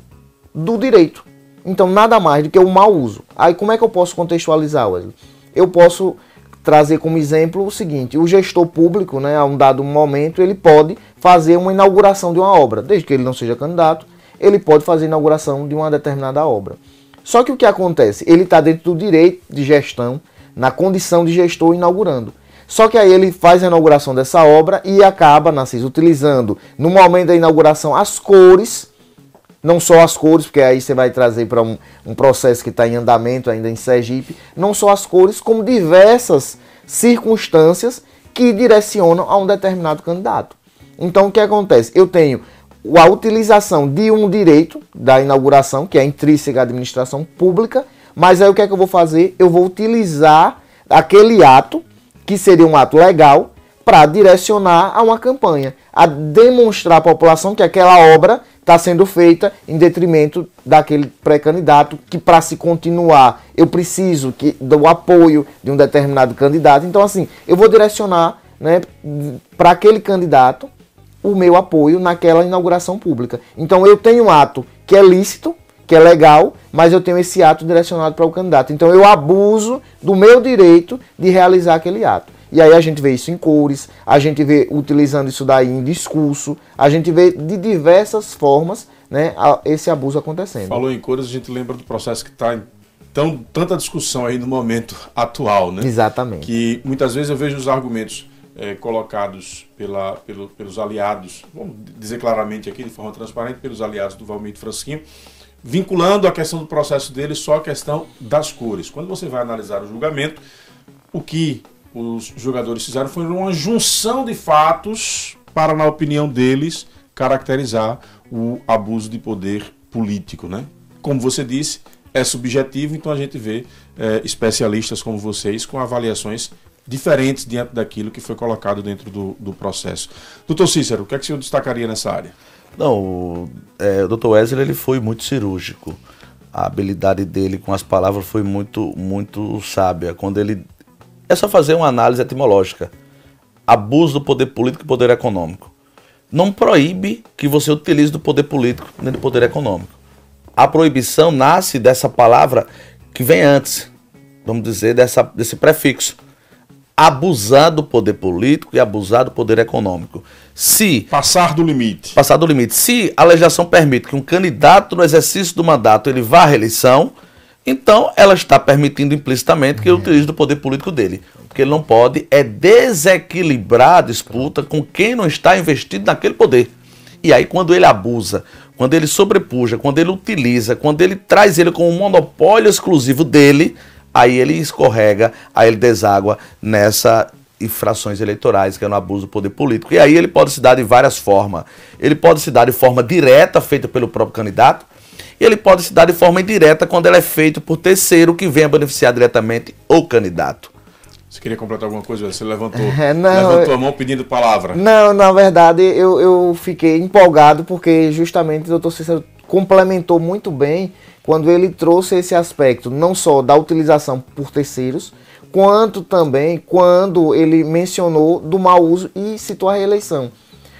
do direito. Então nada mais do que o mau uso. Aí como é que eu posso contextualizar, Wesley? Eu posso trazer como exemplo o seguinte, o gestor público, né, a um dado momento, ele pode fazer uma inauguração de uma obra, desde que ele não seja candidato, ele pode fazer a inauguração de uma determinada obra. Só que o que acontece? Ele está dentro do direito de gestão, na condição de gestor inaugurando. Só que aí ele faz a inauguração dessa obra e acaba, Narciso, utilizando no momento da inauguração as cores, não só as cores, porque aí você vai trazer para um processo que está em andamento ainda em Sergipe, não só as cores, como diversas circunstâncias que direcionam a um determinado candidato. Então o que acontece? Eu tenho a utilização de um direito da inauguração, que é intrínseca à administração pública, mas aí o que é que eu vou fazer? Eu vou utilizar aquele ato, que seria um ato legal, para direcionar a uma campanha, a demonstrar à população que aquela obra está sendo feita em detrimento daquele pré-candidato, que para se continuar eu preciso do apoio de um determinado candidato. Então assim, eu vou direcionar, né, para aquele candidato o meu apoio naquela inauguração pública. Então eu tenho um ato que é lícito, que é legal, mas eu tenho esse ato direcionado para o candidato. Então eu abuso do meu direito de realizar aquele ato. E aí a gente vê isso em cores, a gente vê utilizando isso daí em discurso, a gente vê de diversas formas, né, esse abuso acontecendo. Falou em cores, a gente lembra do processo que está em tanta discussão aí no momento atual, né? Exatamente. Que muitas vezes eu vejo os argumentos colocados pelos aliados, vamos dizer claramente aqui de forma transparente, pelos aliados do Valmir Francisquinho, vinculando a questão do processo dele só a questão das cores. Quando você vai analisar o julgamento, o que os jogadores fizeram foi uma junção de fatos para, na opinião deles, caracterizar o abuso de poder político, né? Como você disse, é subjetivo, então a gente vê especialistas como vocês com avaliações diferentes diante daquilo que foi colocado dentro do processo. Doutor Cícero, o que é que o senhor destacaria nessa área? Não, o Dr. Wesley ele foi muito cirúrgico. A habilidade dele com as palavras foi muito, muito sábia. Quando ele... É só fazer uma análise etimológica. Abuso do poder político e poder econômico. Não proíbe que você utilize do poder político nem do poder econômico. A proibição nasce dessa palavra que vem antes, vamos dizer, desse prefixo. Abusar do poder político e abusar do poder econômico. Passar do limite. Passar do limite. Se a legislação permite que um candidato no exercício do mandato ele vá à reeleição, então ela está permitindo implicitamente que ele utilize do poder político dele. O que ele não pode é desequilibrar a disputa com quem não está investido naquele poder. E aí quando ele abusa, quando ele sobrepuja, quando ele utiliza, quando ele traz ele como um monopólio exclusivo dele, aí ele escorrega, aí ele deságua nessas infrações eleitorais, que é no abuso do poder político. E aí ele pode se dar de várias formas. Ele pode se dar de forma direta, feita pelo próprio candidato. E ele pode se dar de forma indireta quando ele é feito por terceiro que venha beneficiar diretamente o candidato. Você queria completar alguma coisa? Você levantou a mão pedindo palavra. Não, na verdade eu fiquei empolgado porque justamente o doutor Cícero complementou muito bem quando ele trouxe esse aspecto, não só da utilização por terceiros, quanto também quando ele mencionou do mau uso e citou a reeleição.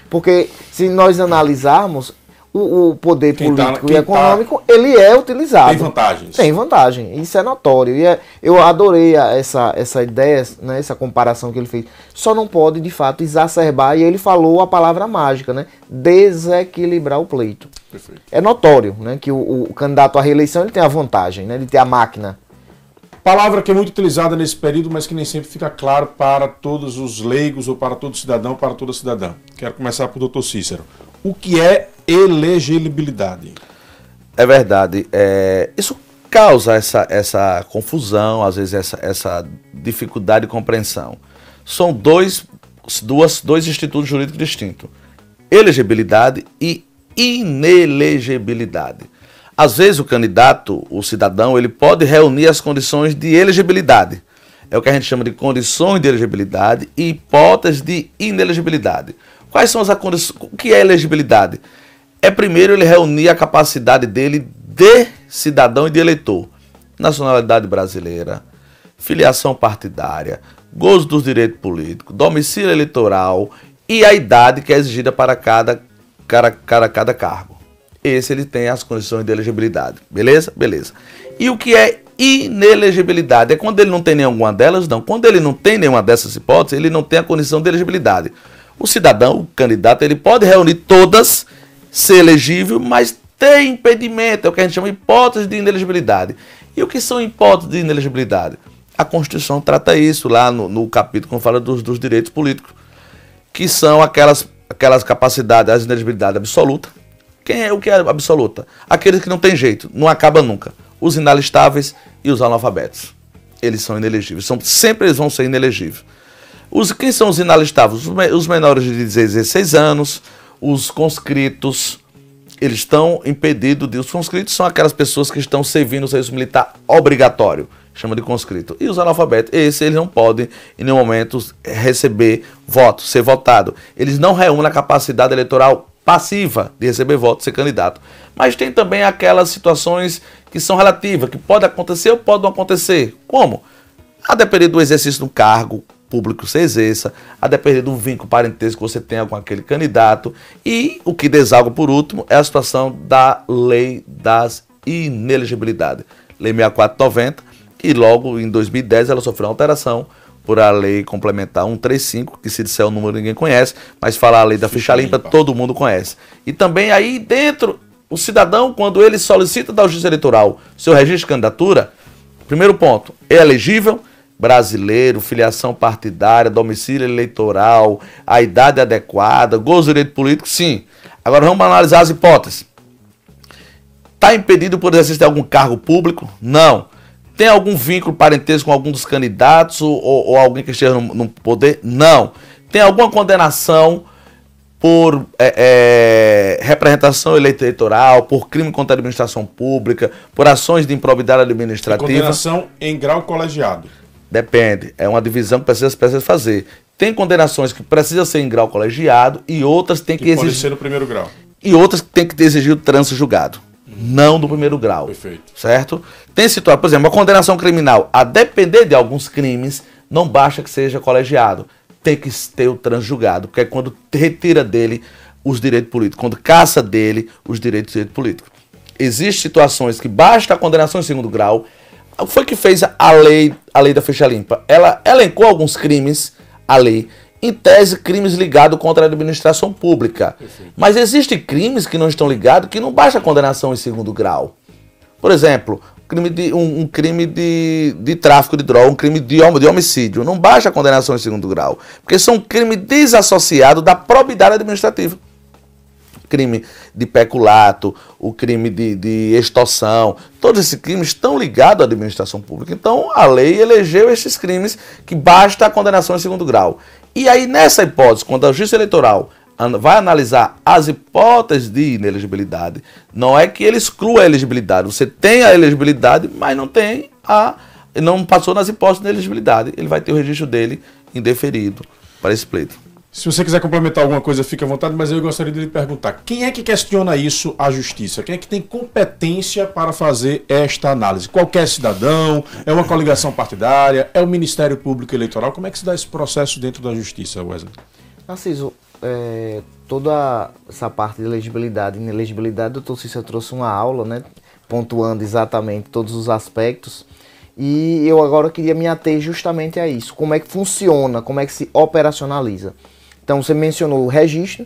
Porque se nós analisarmos, o poder político e econômico, ele é utilizado. Tem vantagens. Tem vantagem, isso é notório. E eu adorei essa ideia, né, essa comparação que ele fez. Só não pode, de fato, exacerbar, e ele falou a palavra mágica, né? Desequilibrar o pleito. Perfeito. É notório, né, que o candidato à reeleição ele tem a vantagem, né, de ter a máquina. Palavra que é muito utilizada nesse período, mas que nem sempre fica claro para todos os leigos ou para todo cidadão, para toda cidadã. Quero começar por doutor Cícero. O que é elegibilidade? É verdade. Isso causa essa confusão, às vezes essa dificuldade de compreensão. São dois institutos jurídicos distintos. Elegibilidade e inelegibilidade. Às vezes o candidato, o cidadão, ele pode reunir as condições de elegibilidade. É o que a gente chama de condições de elegibilidade e hipóteses de inelegibilidade. Quais são as condições? O que é elegibilidade? É primeiro ele reunir a capacidade dele de cidadão e de eleitor. Nacionalidade brasileira, filiação partidária, gozo dos direitos políticos, domicílio eleitoral e a idade que é exigida para cada cargo. Esse ele tem as condições de elegibilidade. Beleza? Beleza. E o que é inelegibilidade? É quando ele não tem nenhuma delas? Não. Quando ele não tem nenhuma dessas hipóteses, ele não tem a condição de elegibilidade. O cidadão, o candidato, ele pode reunir todas, ser elegível, mas tem impedimento. É o que a gente chama de hipótese de inelegibilidade. E o que são hipóteses de inelegibilidade? A Constituição trata isso lá no capítulo que fala dos direitos políticos, que são aquelas capacidades, a inelegibilidade absoluta. O que é absoluta? Aqueles que não tem jeito, não acaba nunca. Os inalistáveis e os analfabetos. Eles são inelegíveis. Sempre eles vão ser inelegíveis. Quem são os inalistáveis? Os menores de 16 anos, os conscritos, eles estão impedidos de... Os conscritos são aquelas pessoas que estão servindo o serviço militar obrigatório, chama de conscrito. E os analfabetos, eles não podem, em nenhum momento, receber voto, ser votado. Eles não reúnem a capacidade eleitoral passiva de receber voto, ser candidato. Mas tem também aquelas situações que são relativas, que pode acontecer ou pode não acontecer. Como? A depender do exercício do cargo público que você exerça, a depender do vínculo parentesco que você tenha com aquele candidato. E o que desalga por último é a situação da lei das inelegibilidades. Lei 6490, e logo em 2010 ela sofreu uma alteração por a lei complementar 135, que se disser o número ninguém conhece, mas falar a lei da ficha limpa todo mundo conhece. E também aí dentro, o cidadão, quando ele solicita da Justiça Eleitoral seu registro de candidatura, primeiro ponto, é elegível, brasileiro, filiação partidária, domicílio eleitoral, a idade adequada, gozo do direito político, sim. Agora vamos analisar as hipóteses. Está impedido por exercício de algum cargo público? Não. Tem algum vínculo parentesco com algum dos candidatos ou alguém que esteja no poder? Não. Tem alguma condenação por representação eleitoral, por crime contra a administração pública, por ações de improbidade administrativa? Condenação em grau colegiado. Depende. É uma divisão que precisa fazer. Tem condenações que precisam ser em grau colegiado e outras tem que exigir... Pode ser no primeiro grau. E outras que tem que exigir o trânsito julgado. Não do primeiro grau. Perfeito. Certo? Tem situação, por exemplo, uma condenação criminal, a depender de alguns crimes, não basta que seja colegiado. Tem que ter o transjulgado, porque é quando retira dele os direitos políticos, quando caça dele os direitos políticos. Existem situações que basta a condenação em segundo grau. Foi que fez a lei da ficha limpa. Ela elencou alguns crimes, a lei, em tese, crimes ligados contra a administração pública. Perfeito. Mas existem crimes que não estão ligados, que não basta a condenação em segundo grau. Por exemplo, um crime de tráfico de droga, um crime de homicídio. Não basta a condenação em segundo grau, porque são crimes desassociados da probidade administrativa. Crime de peculato, o crime de extorsão, todos esses crimes estão ligados à administração pública. Então, a lei elegeu esses crimes que basta a condenação em segundo grau. E aí, nessa hipótese, quando a Justiça Eleitoral vai analisar as hipóteses de inelegibilidade. Não é que ele exclua a elegibilidade. Você tem a elegibilidade, mas não passou nas hipóteses de inelegibilidade. Ele vai ter o registro dele indeferido para esse pleito. Se você quiser complementar alguma coisa, fique à vontade, mas eu gostaria de lhe perguntar, quem é que questiona isso à Justiça? Quem é que tem competência para fazer esta análise? Qualquer cidadão? É uma coligação partidária? É o Ministério Público Eleitoral? Como é que se dá esse processo dentro da Justiça, Wesley? Narciso, toda essa parte de elegibilidade e inelegibilidade, o doutor Cícero trouxe uma aula, né, pontuando exatamente todos os aspectos, e eu agora queria me ater justamente a isso, como é que funciona, como é que se operacionaliza. Então você mencionou o registro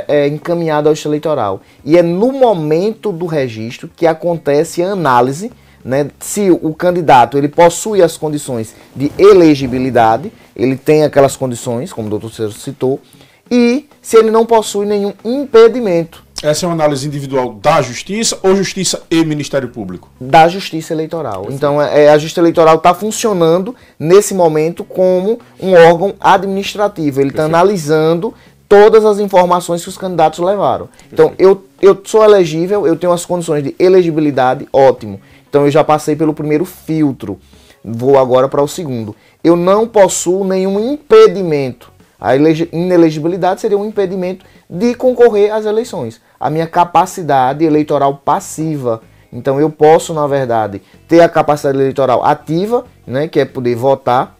é encaminhado ao Justiça Eleitoral, e é no momento do registro que acontece a análise, né, se o candidato ele possui as condições de elegibilidade, ele tem aquelas condições, como o doutor Cícero citou, e se ele não possui nenhum impedimento. Essa é uma análise individual da Justiça ou Justiça e Ministério Público? Da Justiça Eleitoral. Então a Justiça Eleitoral está funcionando nesse momento como um órgão administrativo. Ele está analisando todas as informações que os candidatos levaram. Então eu sou elegível, eu tenho as condições de elegibilidade, ótimo. Então eu já passei pelo primeiro filtro, vou agora para o segundo. Eu não possuo nenhum impedimento. A inelegibilidade seria um impedimento de concorrer às eleições. A minha capacidade eleitoral passiva. Então eu posso, na verdade, ter a capacidade eleitoral ativa, né, que é poder votar,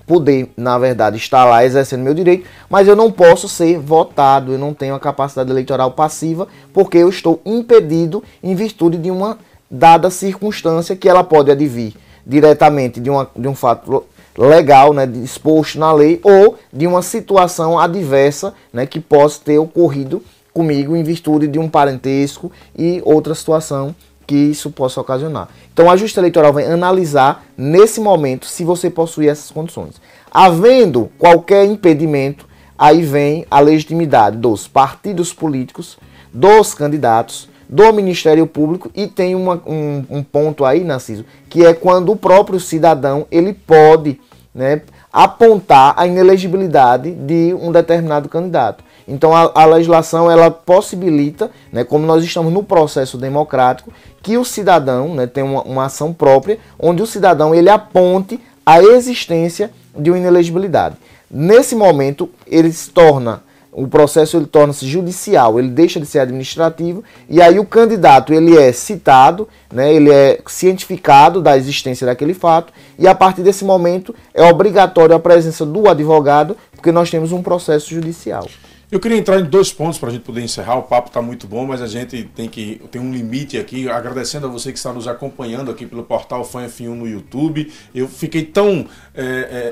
poder, na verdade, estar lá exercendo meu direito, mas eu não posso ser votado, eu não tenho a capacidade eleitoral passiva, porque eu estou impedido em virtude de uma dada circunstância que ela pode advir diretamente de um fato legal, né, exposto na lei, ou de uma situação adversa, né, que possa ter ocorrido comigo em virtude de um parentesco e outra situação que isso possa ocasionar. Então a Justiça Eleitoral vai analisar nesse momento se você possui essas condições. Havendo qualquer impedimento, aí vem a legitimidade dos partidos políticos, dos candidatos, do Ministério Público, e tem um ponto aí, Narciso, que é quando o próprio cidadão ele pode, né, apontar a inelegibilidade de um determinado candidato. Então a legislação ela possibilita, né, como nós estamos no processo democrático, que o cidadão, né, tem uma ação própria, onde o cidadão ele aponte a existência de uma inelegibilidade. Nesse momento ele se torna o processo ele torna-se judicial, ele deixa de ser administrativo, e aí o candidato ele é citado, né, ele é cientificado da existência daquele fato, e a partir desse momento é obrigatório a presença do advogado, porque nós temos um processo judicial. Eu queria entrar em dois pontos para a gente poder encerrar. O papo está muito bom, mas a gente tem um limite aqui. Agradecendo a você que está nos acompanhando aqui pelo portal Fã F1 no YouTube. Eu fiquei tão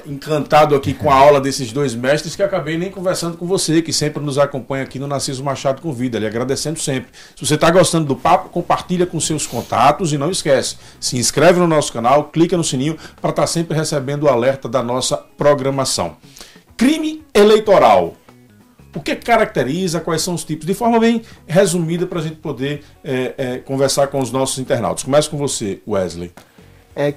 encantado aqui com a aula desses dois mestres que acabei nem conversando com você, que sempre nos acompanha aqui no Narciso Machado Convida. Lhe agradecendo sempre. Se você está gostando do papo, compartilha com seus contatos e não esquece, se inscreve no nosso canal, clica no sininho para estar sempre recebendo o alerta da nossa programação. Crime eleitoral. O que caracteriza, quais são os tipos? De forma bem resumida para a gente poder conversar com os nossos internautas. Começo com você, Wesley.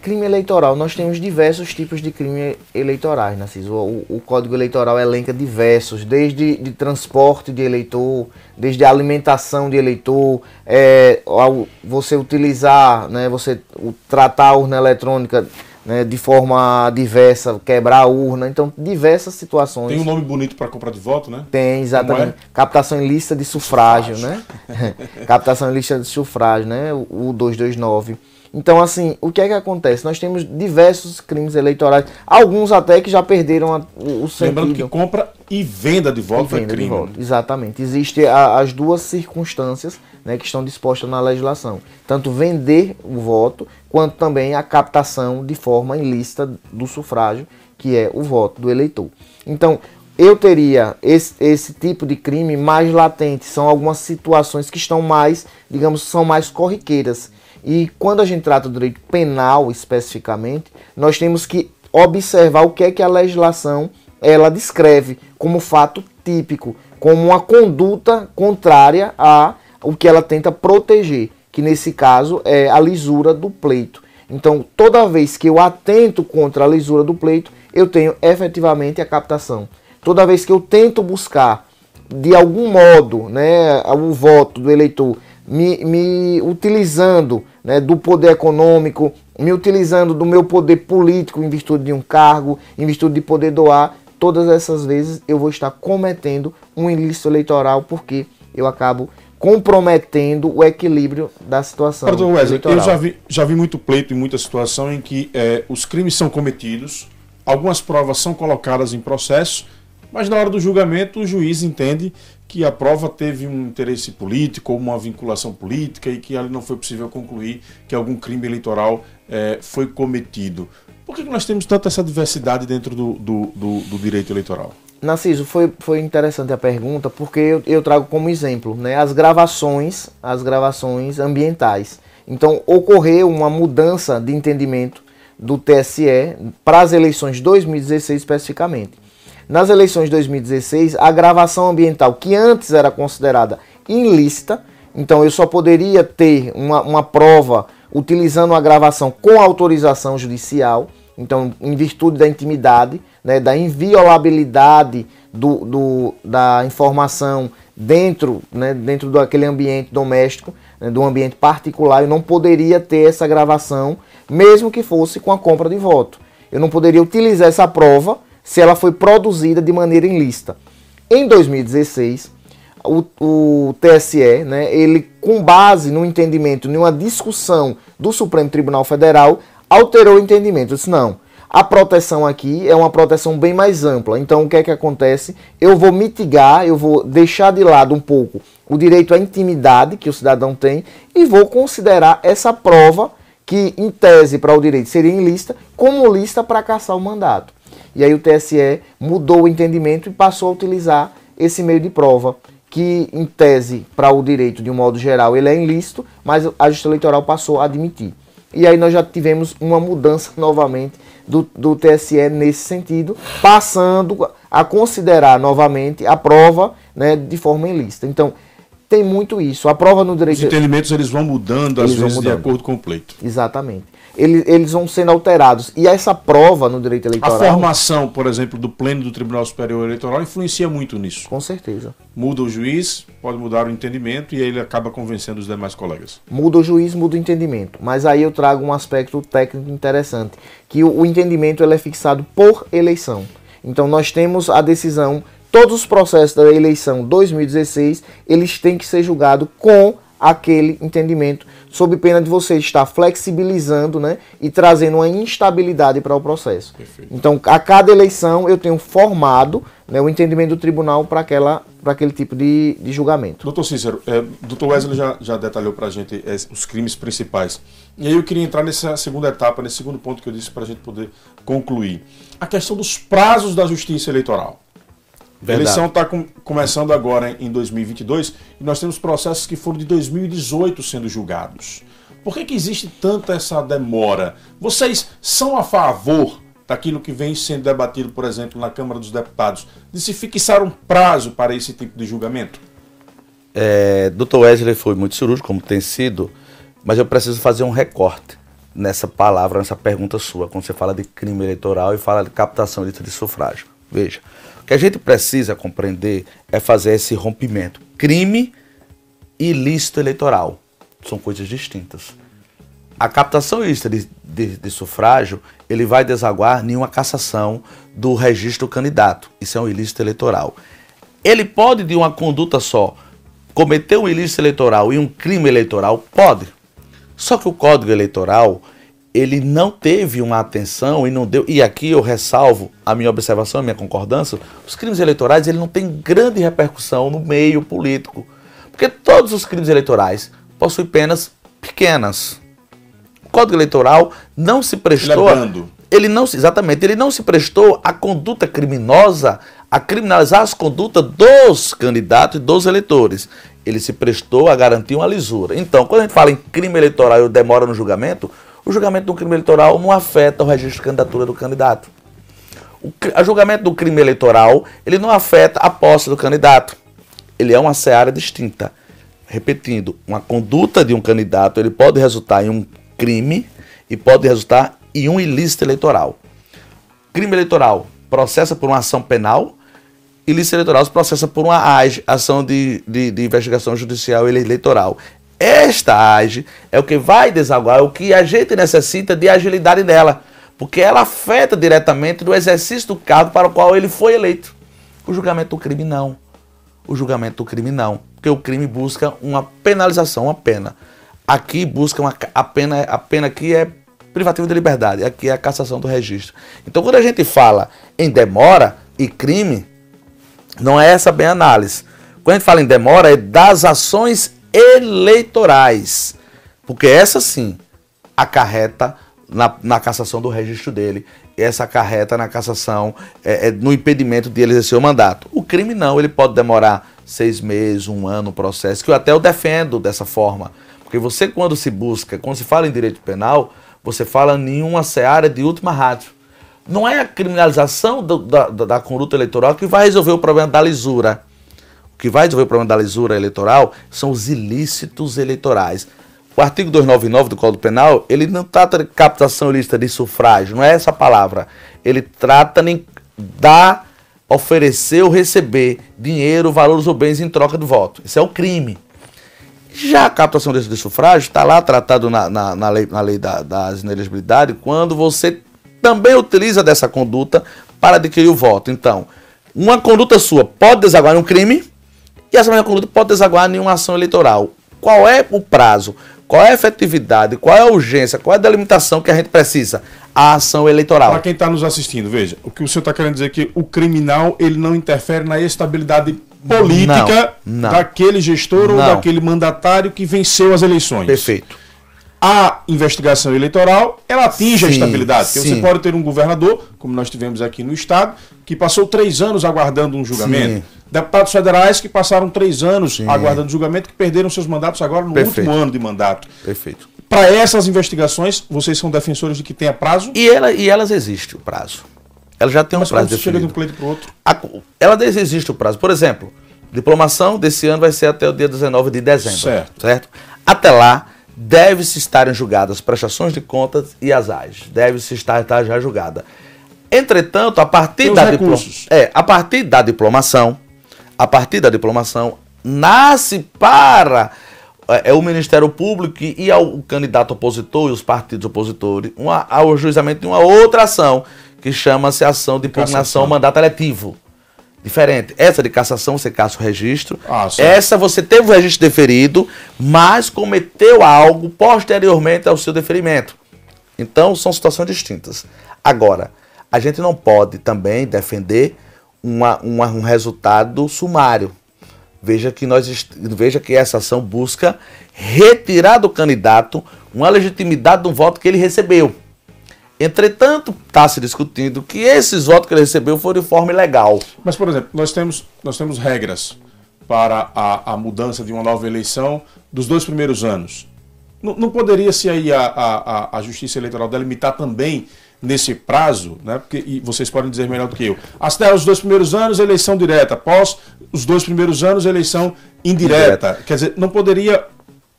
Crime eleitoral. Nós temos diversos tipos de crime eleitorais, Narciso. O Código Eleitoral elenca diversos, desde de transporte de eleitor, desde a alimentação de eleitor, você utilizar, né, você tratar a urna eletrônica, né, de forma diversa, quebrar a urna, então diversas situações. Tem um nome bonito para compra de voto, né? Tem, exatamente. Captação em lista de sufrágio, né? Captação em lista de sufrágio, né? O 229. Então, assim, o que é que acontece? Nós temos diversos crimes eleitorais, alguns até que já perderam o sentido. Lembrando que compra e venda de voto é crime. Exatamente. Existem as duas circunstâncias, né, que estão dispostas na legislação. Tanto vender o voto, quanto também a captação de forma ilícita do sufrágio, que é o voto do eleitor. Então, eu teria esse tipo de crime mais latente. São algumas situações que estão mais, digamos, são mais corriqueiras. E quando a gente trata do direito penal especificamente, nós temos que observar o que é que a legislação ela descreve como fato típico, como uma conduta contrária a o que ela tenta proteger, que nesse caso é a lisura do pleito. Então, toda vez que eu atento contra a lisura do pleito, eu tenho efetivamente a captação. Toda vez que eu tento buscar de algum modo, né, o voto do eleitor, me utilizando, né, do poder econômico, me utilizando do meu poder político em virtude de um cargo, em virtude de poder doar, todas essas vezes eu vou estar cometendo um ilícito eleitoral, porque eu acabo comprometendo o equilíbrio da situação eleitoral. Eu já vi muito pleito em muita situação em que os crimes são cometidos, algumas provas são colocadas em processo, mas na hora do julgamento o juiz entende que a prova teve um interesse político ou uma vinculação política e que ali não foi possível concluir que algum crime eleitoral foi cometido. Por que nós temos tanta essa diversidade dentro do direito eleitoral? Narciso, foi interessante a pergunta, porque eu trago como exemplo, né, as gravações ambientais. Então, ocorreu uma mudança de entendimento do TSE para as eleições de 2016 especificamente. Nas eleições de 2016, a gravação ambiental, que antes era considerada ilícita, então eu só poderia ter uma prova utilizando a gravação com autorização judicial, então em virtude da intimidade, né, da inviolabilidade da informação dentro daquele ambiente doméstico, né, do ambiente particular, eu não poderia ter essa gravação, mesmo que fosse com a compra de voto. Eu não poderia utilizar essa prova se ela foi produzida de maneira ilícita. Em 2016, o TSE, né, ele, com base no entendimento, em uma discussão do Supremo Tribunal Federal, alterou o entendimento. Disse, não, a proteção aqui é uma proteção bem mais ampla. Então, o que é que acontece? Eu vou mitigar, eu vou deixar de lado um pouco o direito à intimidade que o cidadão tem e vou considerar essa prova, que em tese para o direito seria ilícita, como lícita para cassar o mandato. E aí o TSE mudou o entendimento e passou a utilizar esse meio de prova, que em tese, para o direito de um modo geral, ele é ilícito, mas a Justiça Eleitoral passou a admitir. E aí nós já tivemos uma mudança novamente do TSE nesse sentido, passando a considerar novamente a prova, né, de forma ilícita. Então, tem muito isso. A prova no direito... Os entendimentos eles vão mudando, às vezes, de acordo com o pleito. Exatamente. Eles vão sendo alterados. E essa prova no direito eleitoral... A formação, por exemplo, do Pleno do Tribunal Superior Eleitoral influencia muito nisso. Com certeza. Muda o juiz, pode mudar o entendimento e aí ele acaba convencendo os demais colegas. Muda o juiz, muda o entendimento. Mas aí eu trago um aspecto técnico interessante, que o entendimento ele é fixado por eleição. Então nós temos a decisão, todos os processos da eleição 2016, eles têm que ser julgados com aquele entendimento, sob pena de você estar flexibilizando, né, e trazendo uma instabilidade para o processo. Perfeito. Então, a cada eleição eu tenho formado, né, o entendimento do tribunal para aquele tipo de julgamento. Doutor Cícero, doutor Wesley já detalhou para a gente os crimes principais. E aí eu queria entrar nessa segunda etapa, nesse segundo ponto que eu disse para a gente poder concluir. A questão dos prazos da Justiça Eleitoral. Verdade. A eleição está começando agora em 2022 e nós temos processos que foram de 2018 sendo julgados. Por que existe tanta essa demora? Vocês são a favor daquilo que vem sendo debatido, por exemplo, na Câmara dos Deputados, de se fixar um prazo para esse tipo de julgamento? Dr. Wesley foi muito cirúrgico, como tem sido, mas eu preciso fazer um recorte nessa palavra, nessa pergunta sua, quando você fala de crime eleitoral e fala de captação ilícita de sufrágio. Veja, o que a gente precisa compreender é fazer esse rompimento. Crime e ilícito eleitoral são coisas distintas. A captação ilícita de sufrágio, ele vai desaguar em uma cassação do registro do candidato. Isso é um ilícito eleitoral. Ele pode, de uma conduta só, cometer um ilícito eleitoral e um crime eleitoral? Pode. Só que o Código Eleitoral, ele não teve uma atenção e não deu... E aqui eu ressalvo a minha observação, a minha concordância. Os crimes eleitorais, ele não tem grande repercussão no meio político. Porque todos os crimes eleitorais possuem penas pequenas. O Código Eleitoral não se prestou... Ele não se prestou à conduta criminosa, a criminalizar as condutas dos candidatos e dos eleitores. Ele se prestou a garantir uma lisura. Então, quando a gente fala em crime eleitoral e demora no julgamento, o julgamento do crime eleitoral não afeta o registro de candidatura do candidato. O julgamento do crime eleitoral, ele não afeta a posse do candidato. Ele é uma seara distinta. Repetindo, uma conduta de um candidato, ele pode resultar em um crime e pode resultar em um ilícito eleitoral. Crime eleitoral processa por uma ação penal ilícito eleitoral se processa por uma AGE, ação de investigação judicial eleitoral. Esta AGE é o que vai desaguar, é o que a gente necessita de agilidade nela, porque ela afeta diretamente no exercício do cargo para o qual ele foi eleito. O julgamento do crime não. O julgamento do crime não, porque o crime busca uma penalização, uma pena. Aqui busca a pena aqui é privativa de liberdade, aqui é a cassação do registro. Então, quando a gente fala em demora e crime, não é essa bem a análise. Quando a gente fala em demora, é das ações eleitorais, porque essa sim acarreta na cassação do registro dele, essa acarreta na cassação, no impedimento de ele exercer o mandato. O crime não, ele pode demorar 6 meses, 1 ano, o processo, que eu defendo dessa forma, porque você quando se fala em direito penal, você fala em uma seara de última rádio. Não é a criminalização da conduta eleitoral que vai resolver o problema da lisura. O que vai resolver o problema da lisura eleitoral são os ilícitos eleitorais. O artigo 299 do Código Penal, ele não trata de captação ilícita de sufrágio, não é essa a palavra. Ele trata de dar, oferecer ou receber dinheiro, valores ou bens em troca de voto. Isso é o crime. Já a captação de sufrágio está lá tratado na lei da inelegibilidade, quando você também utiliza dessa conduta para adquirir o voto. Então, uma conduta sua pode desaguar em um crime e essa mesma conduta pode desaguar em uma ação eleitoral. Qual é o prazo? Qual é a efetividade? Qual é a urgência? Qual é a delimitação que a gente precisa? A ação eleitoral. Para quem está nos assistindo, veja, o que o senhor está querendo dizer é que o criminal ele não interfere na estabilidade política daquele gestor ou daquele mandatário que venceu as eleições. Perfeito. A investigação eleitoral, ela atinge a estabilidade. Porque você pode ter um governador, como nós tivemos aqui no estado, que passou 3 anos aguardando um julgamento. Sim. Deputados federais que passaram 3 anos aguardando julgamento, que perderam seus mandatos agora no último ano de mandato. Perfeito. Para essas investigações, vocês são defensores de que tenha prazo? E elas existem, o prazo. Ela já tem um prazo definido. Chega de um pleito para o outro? Ela existe o prazo. Por exemplo, diplomação desse ano vai ser até o dia 19 de dezembro. Certo? Até lá, deve-se estarem julgadas prestações de contas e as AGEs. Deve-se estar já julgada. Entretanto, a partir da diplomação, nasce para o Ministério Público e ao candidato opositor e os partidos opositores ao ajuizamento de uma outra ação, que chama-se ação de impugnação ao mandato eletivo. Diferente. Essa de cassação, você cassa o registro. Essa você teve o registro deferido, mas cometeu algo posteriormente ao seu deferimento. Então, são situações distintas. Agora, a gente não pode também defender um resultado sumário. Veja que essa ação busca retirar do candidato uma legitimidade do voto que ele recebeu. Entretanto, está se discutindo que esses votos que ele recebeu foram de forma ilegal. Mas, por exemplo, nós temos regras para a mudança de uma nova eleição dos 2 primeiros anos. Não poderia se aí a Justiça Eleitoral delimitar também nesse prazo, né? Porque, e vocês podem dizer melhor do que eu. Até os 2 primeiros anos, eleição direta. Após os 2 primeiros anos, eleição indireta. Quer dizer, não poderia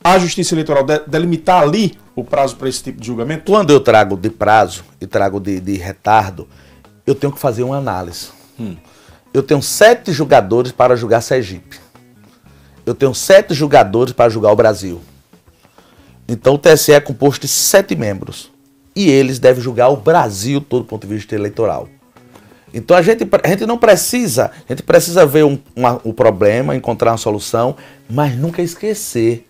a Justiça Eleitoral delimitar ali o prazo para esse tipo de julgamento? Quando eu trago de prazo e trago de retardo, eu tenho que fazer uma análise. Eu tenho 7 julgadores para julgar Sergipe. Eu tenho 7 julgadores para julgar o Brasil. Então o TSE é composto de 7 membros. E eles devem julgar o Brasil todo do ponto de vista eleitoral. Então a gente não precisa, a gente precisa ver o problema, encontrar uma solução, mas nunca esquecer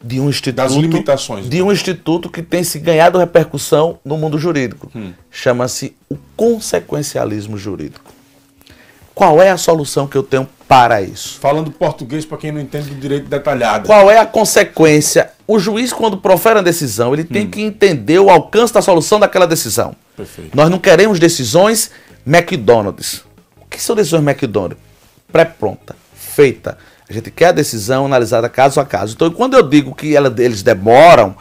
de um instituto, das limitações, de um instituto que tem se ganhado repercussão no mundo jurídico. Chama-se o consequencialismo jurídico. Qual é a solução que eu tenho para isso? Falando português para quem não entende do direito detalhado. Qual é a consequência? O juiz, quando profere a decisão, ele tem que entender o alcance da solução daquela decisão. Perfeito. Nós não queremos decisões McDonald's. O que são decisões McDonald's? Pré-pronta, feita. A gente quer a decisão analisada caso a caso. Então, quando eu digo que eles demoram,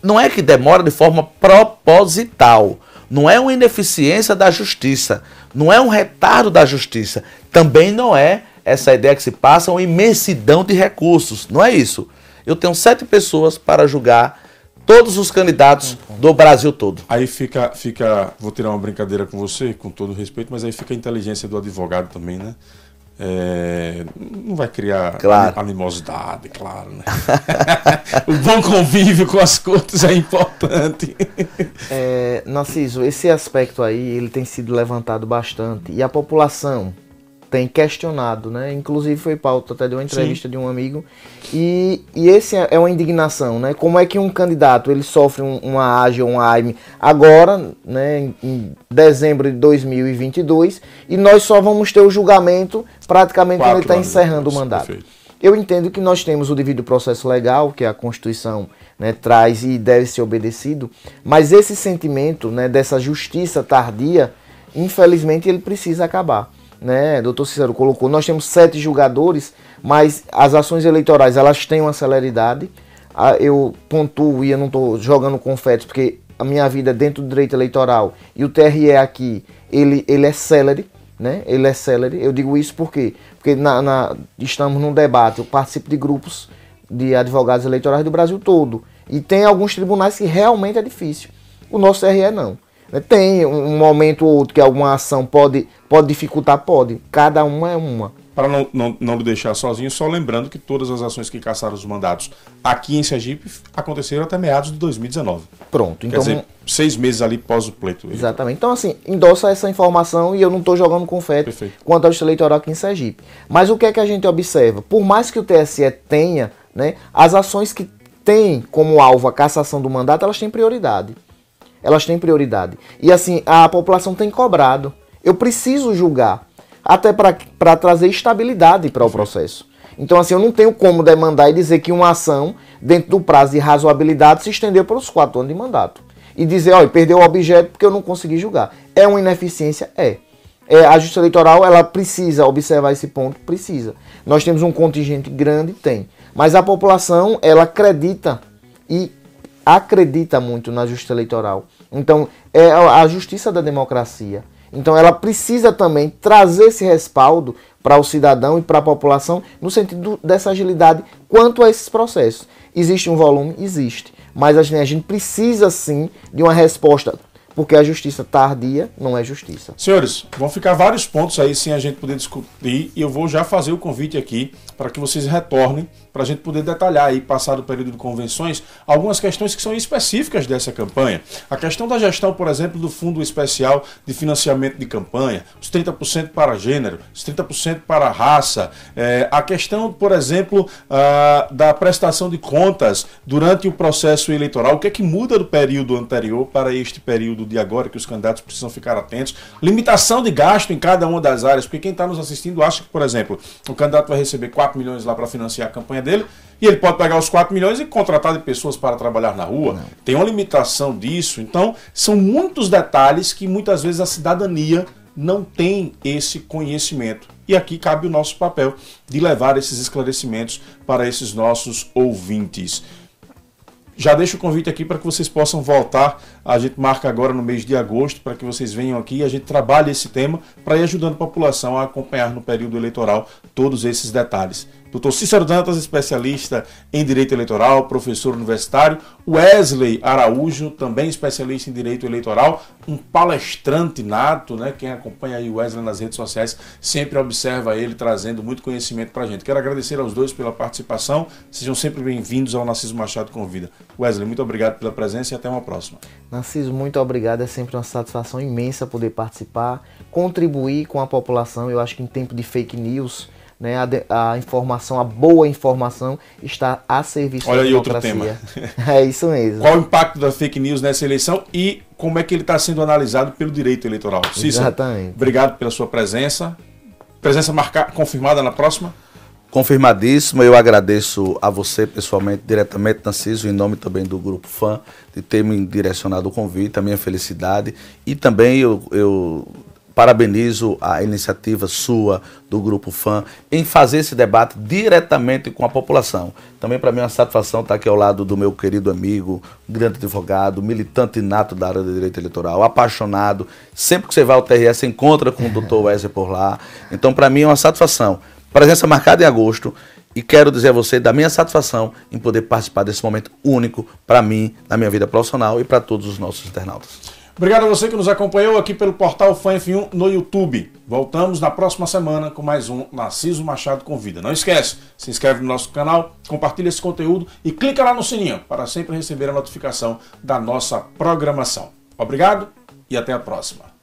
não é que demora de forma proposital. Não é uma ineficiência da justiça. Não é um retardo da justiça. Também não é essa ideia que se passa uma imensidão de recursos. Não é isso. Eu tenho 7 pessoas para julgar todos os candidatos do Brasil todo. Aí fica, vou tirar uma brincadeira com você, com todo respeito, mas aí fica a inteligência do advogado também, né? Não vai criar animosidade, claro, né? O bom convívio com as cortes é importante. Narciso, esse aspecto aí, ele tem sido levantado bastante, e a população tem questionado, né? Inclusive foi pauta até de uma entrevista de um amigo, e esse é uma indignação, né? Como é que um candidato, ele sofre uma AGE ou uma AIME agora, né, em dezembro de 2022, e nós só vamos ter o julgamento praticamente quando ele está encerrando o mandato. Perfeito. Eu entendo que nós temos o devido processo legal, que a Constituição, né, traz e deve ser obedecido, mas esse sentimento, né, dessa justiça tardia, infelizmente ele precisa acabar. Né, doutor Cícero colocou, nós temos 7 julgadores, mas as ações eleitorais, elas têm uma celeridade. Eu pontuo, e eu não estou jogando confetes, porque a minha vida dentro do direito eleitoral e o TRE aqui, ele é célere, né? Ele é célere. Eu digo isso porque estamos num debate, eu participo de grupos de advogados eleitorais do Brasil todo, e tem alguns tribunais que realmente é difícil. O nosso TRE não. Tem um momento ou outro que alguma ação pode dificultar, pode. Cada uma é uma. Para não lhe deixar sozinho, só lembrando que todas as ações que caçaram os mandatos aqui em Sergipe aconteceram até meados de 2019. Pronto. Quer dizer, 6 meses ali pós o pleito. Exatamente. Então, assim, endossa essa informação, e eu não estou jogando confete quanto ao justiça eleitoral aqui em Sergipe. Mas o que é que a gente observa? Por mais que o TSE tenha, né, as ações que têm como alvo a cassação do mandato, elas têm prioridade. Elas têm prioridade. E assim, a população tem cobrado. Eu preciso julgar, até para trazer estabilidade para o processo. Então, assim, eu não tenho como demandar e dizer que uma ação, dentro do prazo de razoabilidade, se estendeu pelos 4 anos de mandato. E dizer, olha, perdeu o objeto porque eu não consegui julgar. É uma ineficiência? A Justiça Eleitoral, ela precisa observar esse ponto? Precisa. Nós temos um contingente grande? Tem. Mas a população, ela acredita muito na Justiça Eleitoral. Então, é a justiça da democracia. Então, ela precisa também trazer esse respaldo para o cidadão e para a população no sentido dessa agilidade quanto a esses processos. Existe um volume? Existe. Mas a gente precisa, sim, de uma resposta, porque a justiça tardia não é justiça. Senhores, vão ficar vários pontos aí sem a gente poder discutir, e eu vou já fazer o convite aqui para que vocês retornem, para a gente poder detalhar aí, passado o período de convenções, algumas questões que são específicas dessa campanha. A questão da gestão, por exemplo, do Fundo Especial de Financiamento de Campanha, os 30% para gênero, os 30% para raça, a questão, por exemplo, da prestação de contas durante o processo eleitoral, o que é que muda do período anterior para este período de agora, que os candidatos precisam ficar atentos, limitação de gasto em cada uma das áreas, porque quem está nos assistindo acha que, por exemplo, o candidato vai receber 4 milhões lá para financiar a campanha dele, e ele pode pegar os 4 milhões e contratar de pessoas para trabalhar na rua. Não. Tem uma limitação disso. Então, são muitos detalhes que muitas vezes a cidadania não tem esse conhecimento. E aqui cabe o nosso papel de levar esses esclarecimentos para esses nossos ouvintes. Já deixo o convite aqui para que vocês possam voltar. A gente marca agora no mês de agosto para que vocês venham aqui e a gente trabalhe esse tema para ir ajudando a população a acompanhar no período eleitoral todos esses detalhes. Dr. Cícero Dantas, especialista em Direito Eleitoral, professor universitário. Wesley Araújo, também especialista em Direito Eleitoral, um palestrante nato, né? Quem acompanha aí o Wesley nas redes sociais sempre observa ele trazendo muito conhecimento para a gente. Quero agradecer aos dois pela participação. Sejam sempre bem-vindos ao Narciso Machado Convida. Wesley, muito obrigado pela presença e até uma próxima. Narciso, muito obrigado. É sempre uma satisfação imensa poder participar, contribuir com a população. Eu acho que em tempo de fake news, né, a informação, a boa informação está a serviço da democracia. Olha aí outro tema. É isso mesmo. Qual o impacto da fake news nessa eleição e como é que ele está sendo analisado pelo direito eleitoral? Cícero, exatamente. Obrigado pela sua presença. Presença confirmada na próxima? Confirmadíssimo. Eu agradeço a você pessoalmente, diretamente, Narciso, em nome também do Grupo FAM, de ter me direcionado o convite, a minha felicidade. E também eu parabenizo a iniciativa sua, do Grupo FAM, em fazer esse debate diretamente com a população. Também para mim é uma satisfação estar aqui ao lado do meu querido amigo, grande advogado, militante nato da área de direito eleitoral, apaixonado. Sempre que você vai ao TRE, você encontra com o Dr. Wesley por lá. Então, para mim é uma satisfação. Presença marcada em agosto. E quero dizer a você da minha satisfação em poder participar desse momento único para mim, na minha vida profissional e para todos os nossos internautas. Obrigado a você que nos acompanhou aqui pelo portal FANF1 no YouTube. Voltamos na próxima semana com mais um Narciso Machado Convida. Não esquece, se inscreve no nosso canal, compartilha esse conteúdo e clica lá no sininho para sempre receber a notificação da nossa programação. Obrigado e até a próxima.